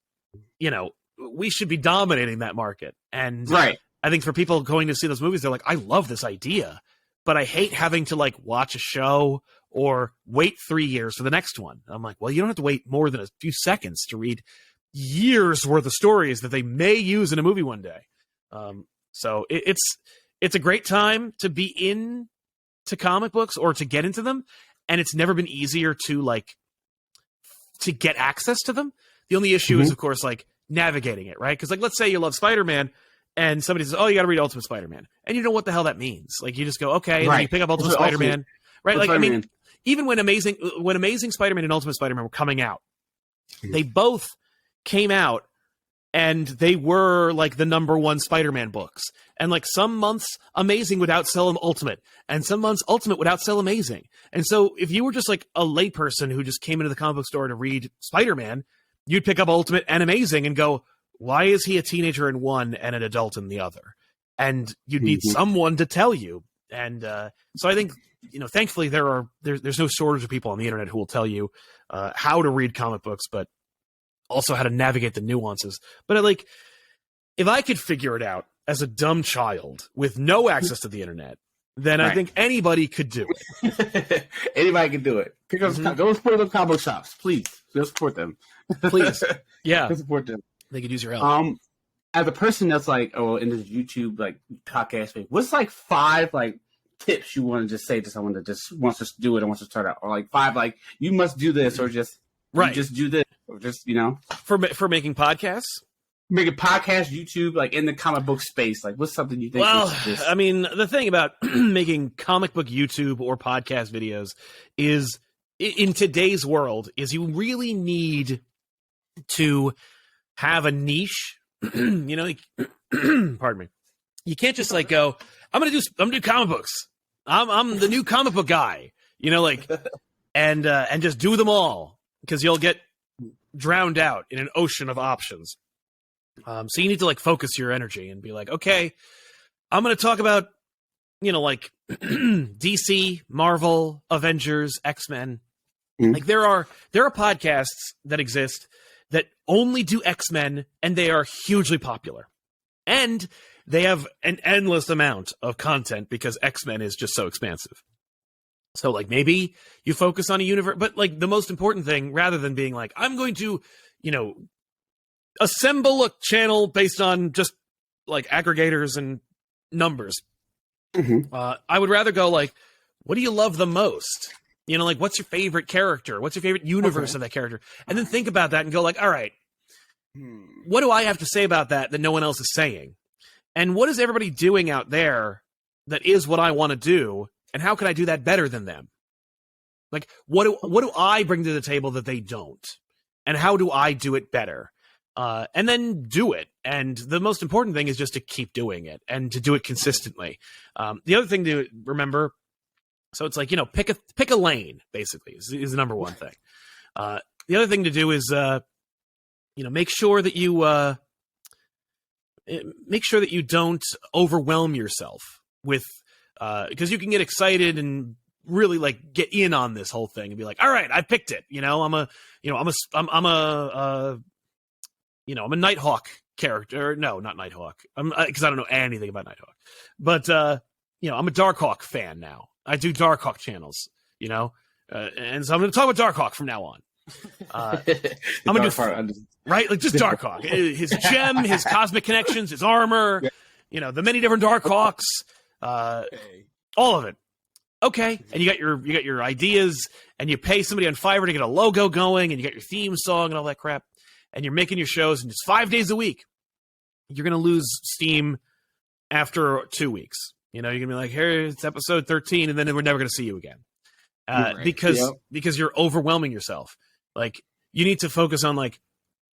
we should be dominating that market. And right. I think for people going to see those movies, they're like, I love this idea, but I hate having to like watch a show or wait 3 years for the next one. I'm like, well, you don't have to wait more than a few seconds to read years worth of stories that they may use in a movie one day. So it's a great time to be into comic books or to get into them. And it's never been easier to get access to them. The only issue is, of course, like navigating it, right? Because like, let's say you love Spider-Man, and somebody says, oh, you got to read Ultimate Spider-Man. And you know what the hell that means. Like, you just go, okay, and then you pick up Ultimate Spider-Man. Right? Like, Spider-Man. I mean, even when Amazing Spider-Man and Ultimate Spider-Man were coming out, they both came out, and they were, like, the number one Spider-Man books. And, like, some months, Amazing would outsell Ultimate. And some months, Ultimate would outsell Amazing. And so, if you were just, like, a layperson who just came into the comic book store to read Spider-Man, you'd pick up Ultimate and Amazing and go, why is he a teenager in one and an adult in the other? And you'd need someone to tell you. And so I think, thankfully there's no shortage of people on the internet who will tell you how to read comic books, but also how to navigate the nuances. But like, if I could figure it out as a dumb child with no access to the internet, then I think anybody could do it. Anybody can do it. Go support those comic book shops, please. Go support them. Please. Yeah. Go support them. They could use your help. As a person that's like, in this YouTube like podcast space, what's like 5 like tips you want to just say to someone that just wants to do it and wants to start out, or like 5 like you must do this, or just just do this, or just for making podcasts. Making podcasts, YouTube, like in the comic book space, like what's something you think? Well, I mean, the thing about making comic book YouTube or podcast videos is, in today's world, is you really need to have a niche. Pardon me. You can't just like go, I'm gonna do comic books. I'm the new comic book guy. And just do them all, because you'll get drowned out in an ocean of options. So you need to like focus your energy and be like, okay, I'm going to talk about, like DC, Marvel, Avengers, X-Men. Like there are podcasts that exist that only do X-Men, and they are hugely popular. And they have an endless amount of content because X-Men is just so expansive. So like maybe you focus on a universe, but like the most important thing, rather than being like, I'm going to, assemble a channel based on just like aggregators and numbers. I would rather go like, what do you love the most? Like what's your favorite character? What's your favorite universe of that character? And then think about that and go like, all right, what do I have to say about that no one else is saying? And what is everybody doing out there that is what I want to do? And how can I do that better than them? Like, what do I bring to the table that they don't? And how do I do it better? And then do it. And the most important thing is just to keep doing it and to do it consistently. The other thing to remember, so it's like, pick a lane, basically, is the number one thing. The other thing to do is, make sure that you don't overwhelm yourself with, because you can get excited and really like get in on this whole thing and be like, all right, I picked it. I'm a I'm a Nighthawk character. No, not Nighthawk. Because I don't know anything about Nighthawk. But I'm a Darkhawk fan now. I do Darkhawk channels. And so I'm going to talk about Darkhawk from now on. I'm gonna do right, like just Darkhawk, his gem, his cosmic connections, his armor, the many different Darkhawks, all of it. Okay, and you got your ideas, and you pay somebody on Fiverr to get a logo going, and you got your theme song and all that crap, and you're making your shows, and it's 5 days a week. You're gonna lose steam after 2 weeks. You're gonna be like, here, it's episode 13, and then we're never gonna see you again. Because you're overwhelming yourself. Like, you need to focus on like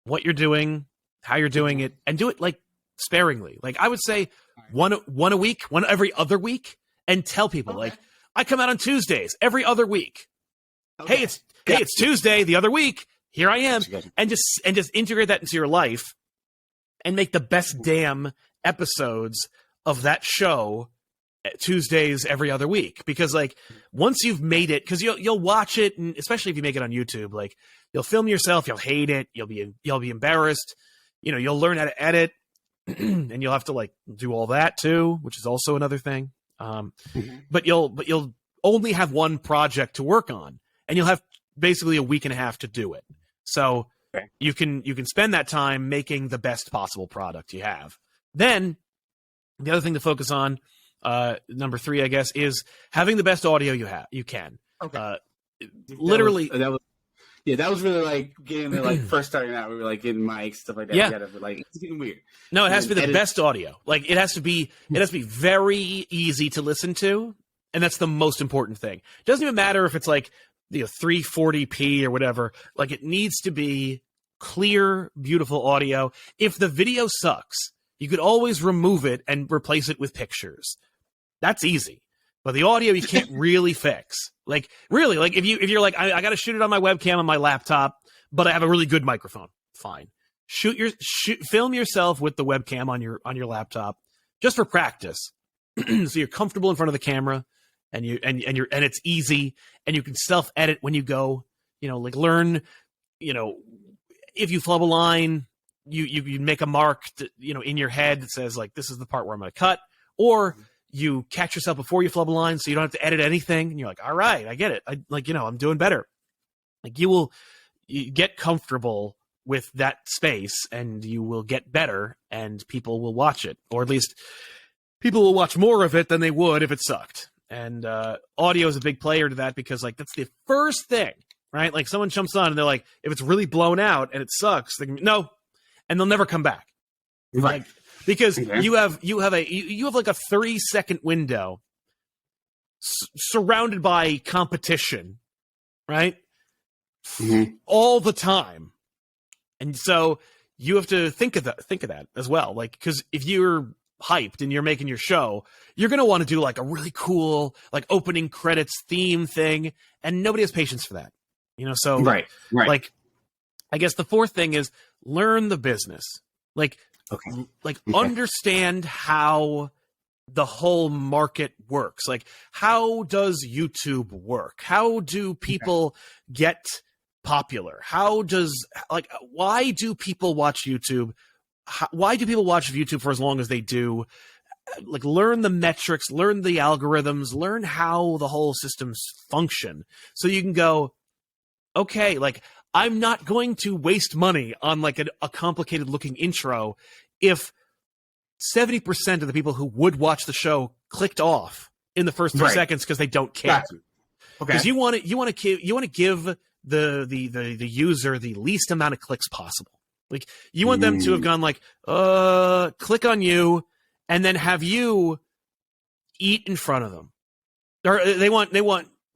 what you're doing, how you're doing it, and do it like sparingly. Like, I would say one a week, one every other week, and tell people like, I come out on Tuesdays every other week. Okay. Hey, it's Tuesday the other week. Here I am, and just integrate that into your life, and make the best damn episodes of that show Tuesdays every other week. Because like, once you've made it, because you'll watch it, and especially if you make it on YouTube, like, you'll film yourself, you'll hate it, you'll be embarrassed, you'll learn how to edit, and you'll have to like do all that too, which is also another thing. But you'll only have one project to work on, and you'll have basically a week and a half to do it. So you can spend that time making the best possible product you have. Then the other thing to focus on, number 3, I guess, is having the best audio you can. Okay. Literally, that was really like getting the like first starting out. We were like getting mics, stuff like that. Yeah, but like it's getting weird. No, it has to be the best audio. Like, it has to be very easy to listen to, and that's the most important thing. It doesn't even matter if it's like 340p or whatever. Like, it needs to be clear, beautiful audio. If the video sucks, you could always remove it and replace it with pictures. That's easy. But the audio you can't really fix. Like, really, like if you're like, I got to shoot it on my webcam on my laptop, but I have a really good microphone. Fine. Film yourself with the webcam on your laptop just for practice. So you're comfortable in front of the camera, and it's easy, and you can self-edit when you go, like, learn, if you flub a line, you make a mark to, in your head that says like, this is the part where I'm going to cut, or you catch yourself before you flub a line, so you don't have to edit anything. And you're like, all right, I get it. I'm doing better. Like, you get comfortable with that space, and you will get better, and people will watch it, or at least people will watch more of it than they would if it sucked. And audio is a big player to that, because like, that's the first thing, right? Like, someone jumps on and they're like, if it's really blown out and it sucks, no, and they'll never come back. Right. Like, because you have like a 30-second window surrounded by competition, right? All the time. And so you have to think of that as well. Like, because if you're hyped and you're making your show, you're going to want to do like a really cool, like, opening credits theme thing, and nobody has patience for that. So right. Like, I guess the fourth thing is learn the business. Like, understand how the whole market works. Like, how does YouTube work? How do people get popular? Why do people watch YouTube? Why do people watch YouTube for as long as they do? Like, learn the metrics, learn the algorithms, learn how the whole systems function, so you can go, okay, like, I'm not going to waste money on like a complicated looking intro if 70% of the people who would watch the show clicked off in the first 3 seconds because they don't care. Because you want to give the user the least amount of clicks possible. Like, you want them to have gone like, click on you, and then have you eat in front of them. Or they want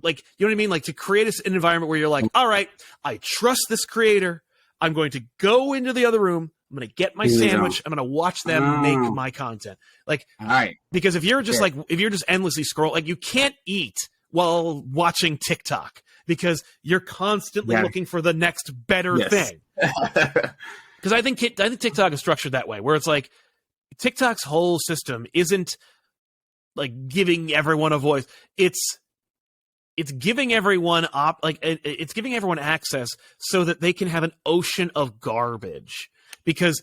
like, you know what I mean? Like, to create an environment where you're like, all right, I trust this creator. I'm going to go into the other room. I'm going to get my sandwich. I'm going to watch them make my content. Like, all right. Because if you're just if you're just endlessly scrolling, like, you can't eat while watching TikTok, because you're constantly looking for the next better thing. Because I think TikTok is structured that way, where it's like, TikTok's whole system isn't like giving everyone a voice. It's giving everyone it's giving everyone access so that they can have an ocean of garbage. because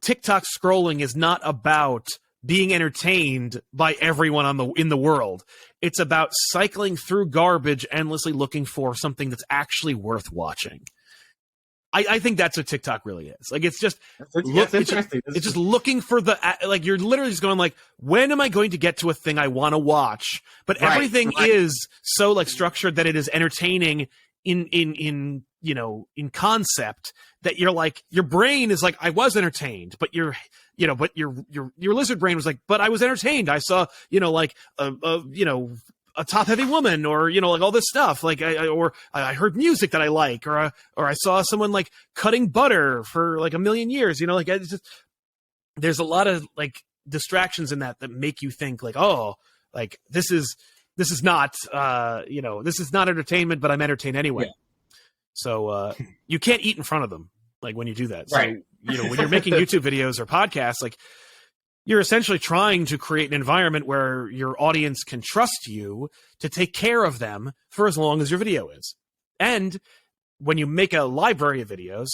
TikTok scrolling is not about being entertained by everyone in the world. It's about cycling through garbage, endlessly looking for something that's actually worth watching. I think that's what TikTok really is. Like, it's just it's just looking for the, like, you're literally just going like, when am I going to get to a thing I want to watch? But everything is so like structured that it is entertaining in concept, that you're like, your brain is like, I was entertained, but your lizard brain was like, but I was entertained. I saw, like a top heavy woman, or like all this stuff, like I heard music that I like, or I saw someone like cutting butter for like a million years, like it's just, there's a lot of like distractions in that make you think like, oh, like this is not this is not entertainment, but I'm entertained anyway. So you can't eat in front of them, like, when you do that. So when you're making YouTube videos or podcasts, like, you're essentially trying to create an environment where your audience can trust you to take care of them for as long as your video is. And when you make a library of videos,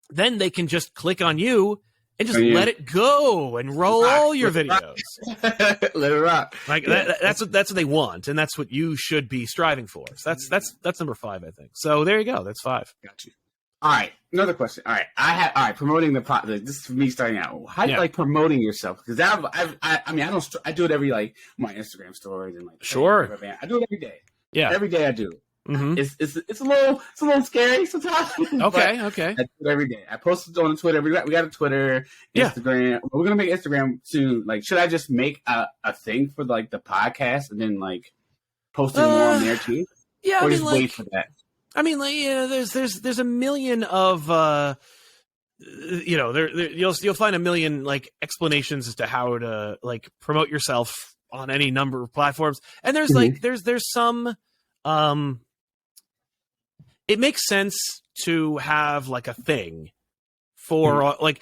then they can just click on you and just let it go and roll all your videos. Let it rock. Like that's what they want, and that's what you should be striving for. So that's number 5, I think. So there you go. That's 5. Got you. All right, another question. All right, promoting this is me starting out. How do you like promoting yourself? Because I do it every, like, my Instagram stories and like. Sure. I do it every day. Yeah. Every day I do it. Mm-hmm. It's a little scary sometimes. Okay. I do it every day. I post it on Twitter. We got a Twitter, Instagram. Yeah. We're gonna make Instagram soon. Like, should I just make a thing for like the podcast and then like post it more on there too? Yeah, or just wait for that. I mean, like, there's a million of you'll find a million like explanations as to how to like promote yourself on any number of platforms, and there's like there's some it makes sense to have like a thing for like,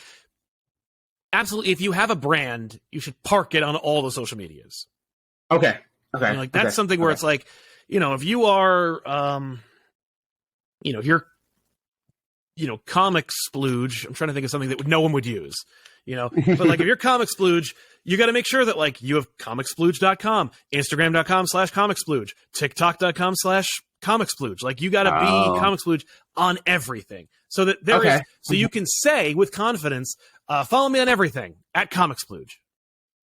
absolutely, if you have a brand, you should park it on all the social medias. Okay. Like, that's something where it's like, if you are you're comic splooge. I'm trying to think of something that no one would use, but like, if you're comic splooge, you got to make sure that like you have comicsplooge.com, Instagram.com/comicsplooge, TikTok.com/comicsplooge. Like, you got to be comic splooge on everything, so that there is, so you can say with confidence, follow me on everything at comicsplooge.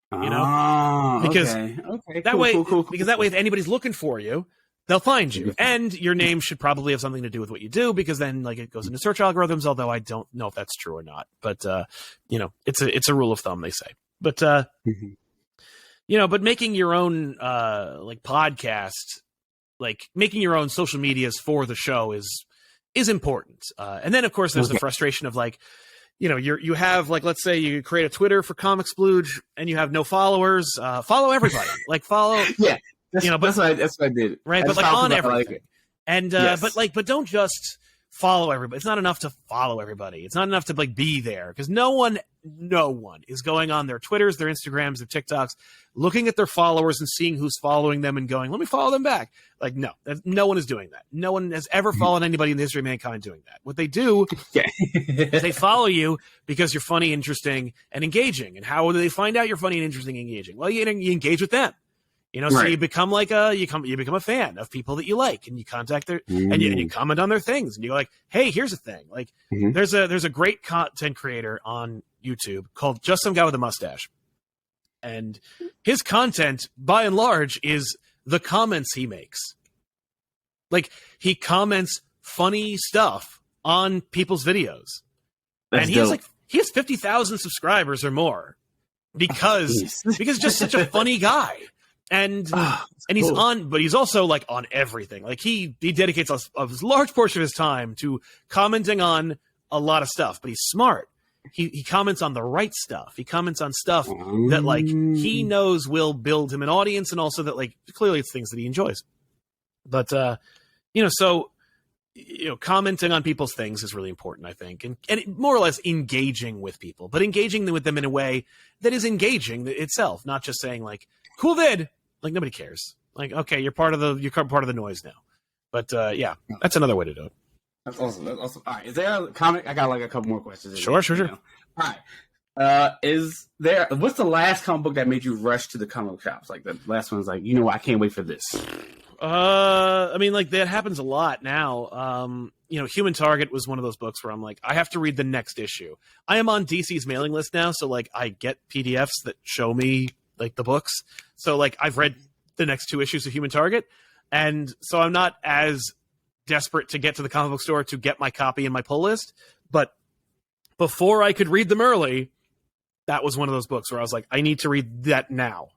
Because that way, because that way, if anybody's looking for you, they'll find you, and your name should probably have something to do with what you do, because then like it goes into search algorithms. Although I don't know if that's true or not, but it's a rule of thumb, they say. But but making your own like podcast, like making your own social medias for the show is important. And then of course there's the frustration of like, you have like, let's say you create a Twitter for Comic Splooge and you have no followers. Follow everybody. Like, follow. Yeah. That's what I did. Right. But like on everything. And, but don't just follow everybody. It's not enough to follow everybody. It's not enough to like be there, because no one is going on their Twitters, their Instagrams, their TikToks, looking at their followers and seeing who's following them and going, let me follow them back. Like, no one is doing that. No one has ever followed anybody in the history of mankind doing that. What they do is they follow you because you're funny, interesting, and engaging. And how do they find out you're funny and interesting and engaging? Well, you engage with them. So you become like you become a fan of people that you like, and you contact their and you comment on their things, and you go like, hey, here's a thing. Like, there's a great content creator on YouTube called Just Some Guy with a Mustache, and his content by and large is the comments he makes. Like, he comments funny stuff on people's videos, and he has 50,000 subscribers or more because he's just such a funny guy. And he's cool. But he's also like on everything. Like, he dedicates a large portion of his time to commenting on a lot of stuff, but he's smart. He comments on the right stuff. He comments on stuff that like he knows will build him an audience, and also that like clearly it's things that he enjoys. But commenting on people's things is really important, I think, and more or less engaging with people, but engaging with them in a way that is engaging itself, not just saying like, cool vid. Like, nobody cares. Like, okay, you're part of the noise now. But that's another way to do it. That's awesome. That's awesome. All right, is there a comic? I got like a couple more questions. Sure. All right. Is there? What's the last comic book that made you rush to the comic shops? Like the last one's like, I can't wait for this. I mean, like that happens a lot now. Human Target was one of those books where I'm like, I have to read the next issue. I am on DC's mailing list now, so like I get PDFs that show me like the books. So like I've read the next 2 issues of Human Target, and so I'm not as desperate to get to the comic book store to get my copy in my pull list. But before I could read them early, that was one of those books where I was like, I need to read that now.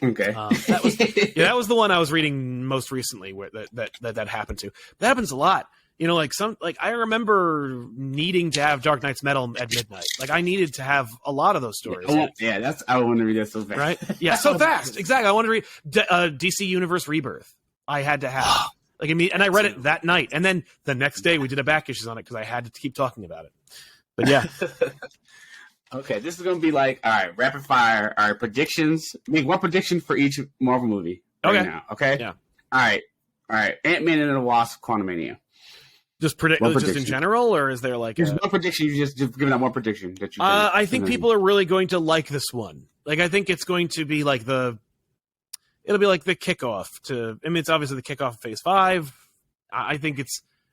Okay. That was the one I was reading most recently where that happened to. That happens a lot. I remember needing to have Dark Knight's Metal at midnight. Like I needed to have a lot of those stories. I want to read that so fast. Right? Yeah, so fast. Exactly. I want to read DC Universe Rebirth. I had to have. And I read it that night, and then the next day we did a back issues on it because I had to keep talking about it. But yeah. Okay, this is going to be like, all right, rapid fire. All right, predictions. Make one prediction for each Marvel movie right now. Okay. Yeah. All right. Ant-Man and the Wasp: Quantumania. Just just in general, or is there like one prediction? You just give out one prediction that you. I think people are really going to like this one. Like I think it's going to be like it'll be like the kickoff to. I mean, it's obviously the kickoff of Phase 5. I think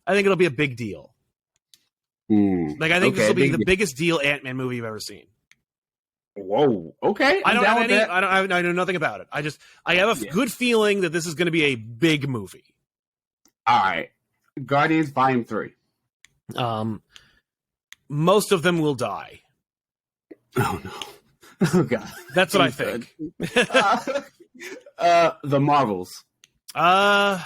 it'll be a big deal. Like I think this will be the biggest deal Ant-Man movie you've ever seen. Whoa. Okay. I know nothing about it. I have a good feeling that this is going to be a big movie. All right. Guardians Volume 3. Most of them will die. Oh no. Oh god. That's what I think. The Marvels. I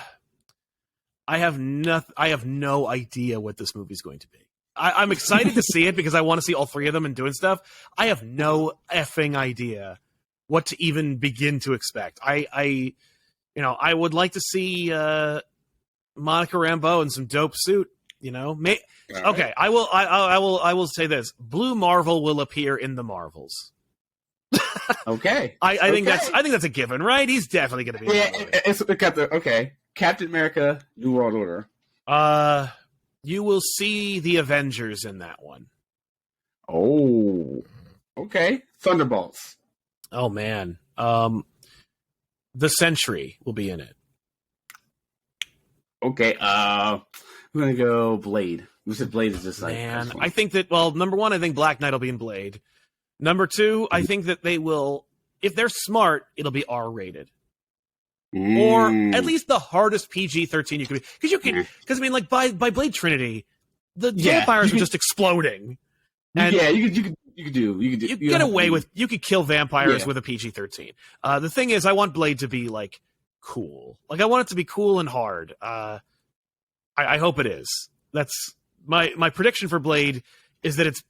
have no idea what this movie's going to be. I'm excited to see it because I want to see all 3 of them and doing stuff. I have no effing idea what to even begin to expect. I would like to see Monica Rambeau in some dope suit. Okay. Right. I will say this: Blue Marvel will appear in the Marvels. Okay. I think that's a given, right? He's definitely going to be. Yeah, Captain America: New World Order. You will see the Avengers in that one. Oh, okay. Thunderbolts. Oh man, the Sentry will be in it. Okay, we're gonna go Blade. We said Blade is just like man. I think that number 1, I think Black Knight will be in Blade. Number 2, I think that they will, if they're smart, it'll be R-rated. Or at least the hardest PG-13 you can be. Because I mean, like by Blade Trinity, the vampires were just exploding. And you could kill vampires with a PG-13. The thing is, I want Blade to be like cool. Like I want it to be cool and hard. I hope it is. That's my prediction for Blade is that it's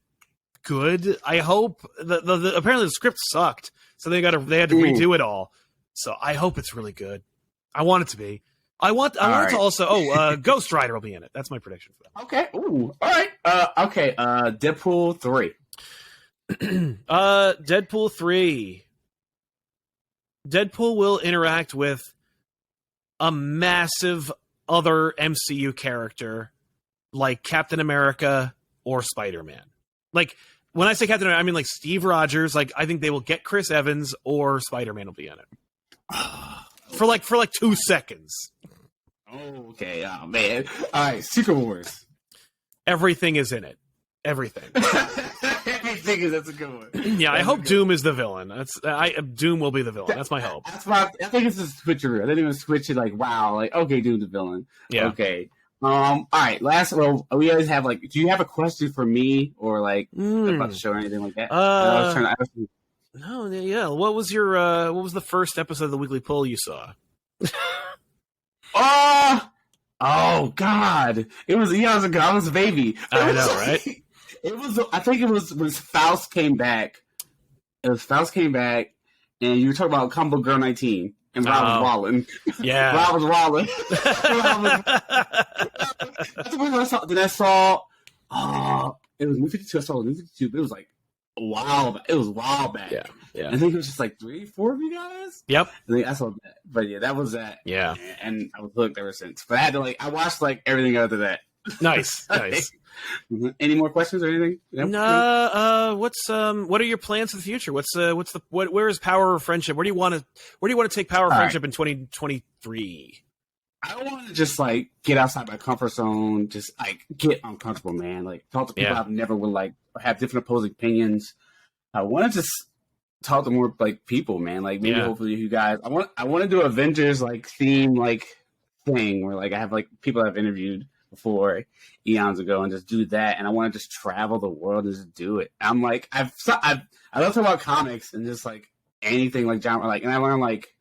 good. I hope apparently the script sucked, so they had to redo it all. So I hope it's really good. I want it to be. I want it to also. Ghost Rider will be in it. That's my prediction for that. Okay. Ooh. All right. Okay. Deadpool 3. Deadpool 3. Deadpool will interact with a massive other MCU character like Captain America or Spider-Man. Like when I say Captain America, I mean like Steve Rogers. Like I think they will get Chris Evans or Spider-Man will be in it. For like 2 seconds. Oh, okay. Oh man. All right. Secret Wars. Everything is in it. Everything. Everything is. That's a good one. Yeah, I hope Doom is the villain. Doom will be the villain. That's my hope. That's why I think it's a switcheroo. I think it's switch it like wow, like okay, Doom's the villain. Yeah. Okay. All right. Last. Well, we always have like. Do you have a question for me or like about the show or anything like that? No, yeah. What was the first episode of the Weekly Poll you saw? Oh God! It was I was a baby. I know, right? It was. I think it was when Faust came back. It was Faust came back, and you were talking about Combo Girl 19, and Rob was walling. Yeah, Rob was walling. That's when I saw. Then I saw. It was New 52. I saw New 52. But it was like a while. It was a while back. Yeah. I think it was just like 3-4 of you guys. Yep. I think I saw that. But yeah, that was that. Yeah. And I was hooked ever since. But I had to I watched like everything after that. Nice. Any more questions or anything? No. What are your plans for the future? Where is Power of Friendship? Where do you want to take Power of Friendship in 2023? I want to just like get outside my comfort zone, just like get uncomfortable, man. Like talk to people I've never would like, or have different opposing opinions. I want to just talk to more like people, man. Like maybe hopefully you guys. I want to do Avengers like theme like thing where like I have like people I've interviewed before eons ago and just do that. And I want to just travel the world and just do it. I'm like I love talking about comics and just like anything like genre like, and I learn like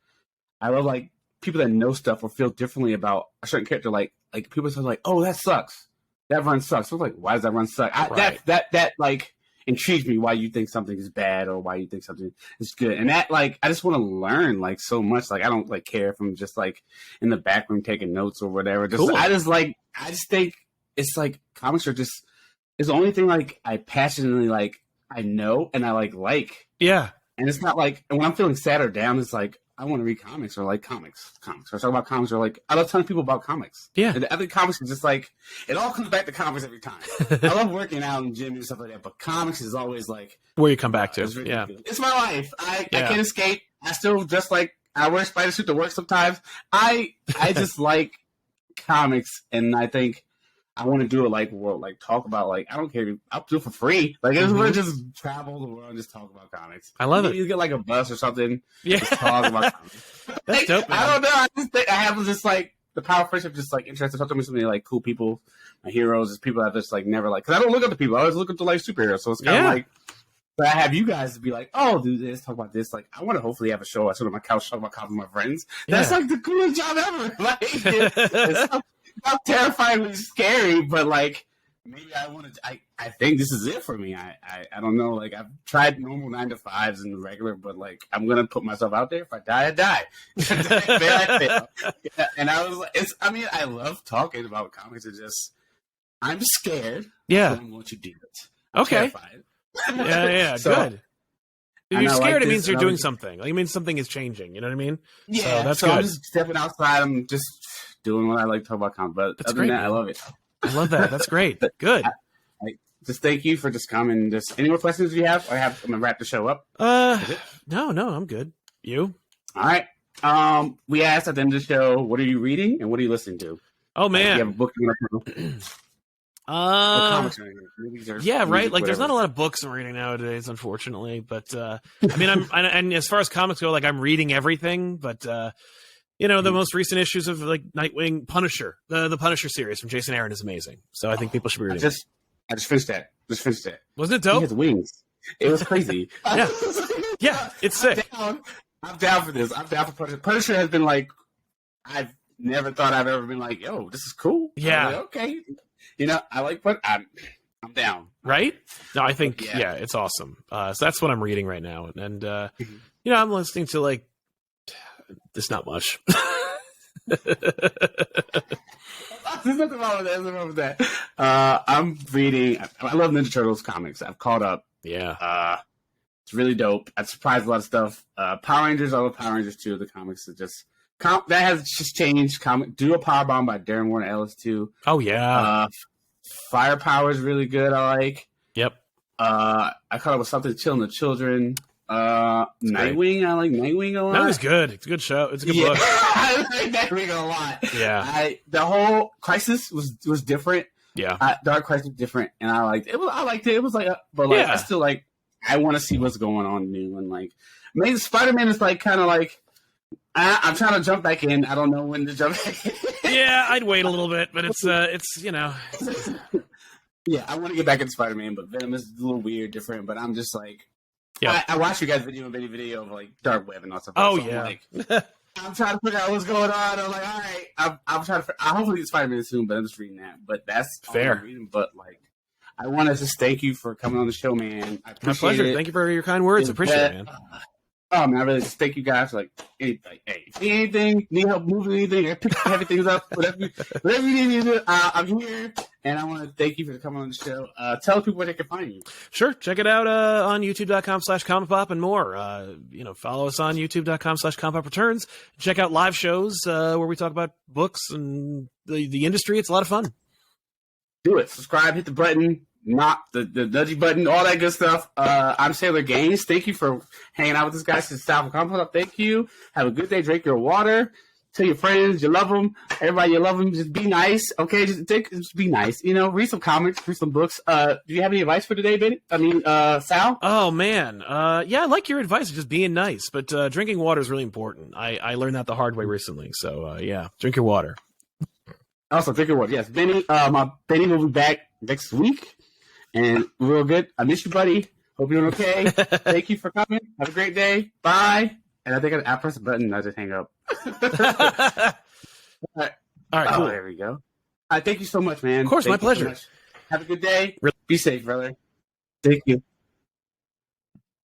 I love like people that know stuff or feel differently about a certain character. Like people say like, oh, that sucks. That run sucks. So I'm like, why does that run suck? That like intrigues me why you think something is bad or why you think something is good. And that like I just want to learn like so much. Like I don't like care if I'm just like in the back room taking notes or whatever. Just cool. I just think it's like comics are just it's the only thing like I passionately like I know and I like. Yeah. And it's not like and when I'm feeling sad or down, it's like I want to read comics or like comics or talk about comics or like I love telling people about comics. Yeah. And I think comics is just like it all comes back to comics every time. I love working out in gym and stuff like that, but comics is always like where you come back to. It's my life. I can't escape. I still just like I wear a spider suit to work sometimes. I just like comics and I think I want to do it like world, like talk about like I don't care. I'll do it for free. Like I just want to just travel the world and just talk about comics. I love it. You get like a bus or something. Yeah, just talk about comics. That's like, dope. Man. I don't know. I just think I have just like the Power of Friendship. Just like interested. Talk to me so many like cool people, my heroes, is people I just like never like. Because I don't look up to people. I always look up to like superheroes. So it's kind of like. But I have you guys be like, oh, do this, talk about this. Like, I want to hopefully have a show. I sit on my couch, talk about comics with my friends. That's like the coolest job ever. Like, it's not terrifyingly scary, but like maybe I want to. I think this is it for me. I don't know. Like I've tried normal 9 to 5s and regular, but like I'm gonna put myself out there. If I die, I die. And I was like, I mean, I love talking about comics. It's just I'm scared. Yeah, so I'm going to do it. I'm terrified. Yeah, so, good. If you're scared, it means you're doing something. Like, it means something is changing. You know what I mean? Yeah, so that's good. good. I'm just stepping outside. I'm just doing what I like to talk about comics. But that's other great. than that, I love it. I love that. That's great. Good. Just thank you for just coming. Just any more questions you have? I'm gonna wrap the show up. No, I'm good. You? All right. We asked at the end of the show, what are you reading and what are you listening to? Oh man, you have a book you want to comics yeah, right. Like, there's not a lot of books I'm reading nowadays, unfortunately. But I mean, and as far as comics go, like I'm reading everything. But you know, the most recent issues of like Nightwing, Punisher, the Punisher series from Jason Aaron is amazing. So I think people should be reading. I just finished that. Wasn't it dope? He has wings. It was crazy. Yeah, it's sick. I'm down for this. I'm down for Punisher. Punisher has been like, I've never thought I've ever been like, yo, this is cool. Yeah. Like, okay. You know, I like I'm down. Right? No, I think it's awesome. So that's what I'm reading right now, and you know, I'm listening to like there's not much. There's nothing wrong with that. I'm reading. I love Ninja Turtles comics. I've caught up. Yeah. It's really dope. I've surprised a lot of stuff. Power Rangers. I love Power Rangers too. The comics are just. That has just changed. Do a Powerbomb by Darren Warner Ellis too. Oh yeah. Firepower is really good. I like. Yep. I caught up with Something Chilling the Children. Nightwing. Great. I like Nightwing a lot. That was good. It's a good show. It's a good book. I like Nightwing a lot. Yeah. The whole Crisis was different. Yeah. Dark Crisis was different, and I liked it. I liked it. It was like, but like I still like. I want to see what's going on new and like maybe Spider-Man is like kind of like. I'm trying to jump back in. I don't know when to jump back in. Yeah, I'd wait a little bit, but it's you know. Yeah, I want to get back into Spider-Man, but Venom is a little weird, different. But I'm just like, I watched you guys video of like Dark Web and all stuff. Oh so yeah. I'm trying to figure out what's going on. I'm like, all right, I'm trying to. I hopefully get Spider-Man soon, but I'm just reading that. But that's fair. All I'm reading. But like, I want to just thank you for coming on the show, man. I appreciate My pleasure. It. Thank you for your kind words. Appreciate it, man. Oh man, I really just thank you guys. Like, hey, if you need anything, need help moving anything, or pick heavy things up, whatever you need me to do, I'm here. And I want to thank you for coming on the show. Tell people where they can find you. Sure, check it out on YouTube.com/Comicpop and more. You know, follow us on YouTube.com/Comicpop Returns. Check out live shows where we talk about books and the industry. It's a lot of fun. do it. Subscribe, hit the button, not the nudgy button, all that good stuff. I'm Sailor Gaines. Thank you for hanging out with this guy since Sal from Comicpop. Thank you. Have a good day. Drink your water. Tell your friends you love them. Everybody you love them. Just be nice, okay? Just be nice. You know, read some comics, read some books. Do you have any advice for today, Benny? Sal? Oh, man. Yeah, I like your advice of just being nice, but drinking water is really important. I learned that the hard way recently. So, yeah, drink your water. Also, drink your water. Yes, Benny. Benny will be back next week, and real good. I miss you, buddy. Hope you're doing okay. Thank you for coming. Have a great day. Bye. And I think I press the button and I just hang up. All right. Cool. There we go. Thank you so much, man. Of course, my pleasure. So have a good day. Be safe, brother. Thank you.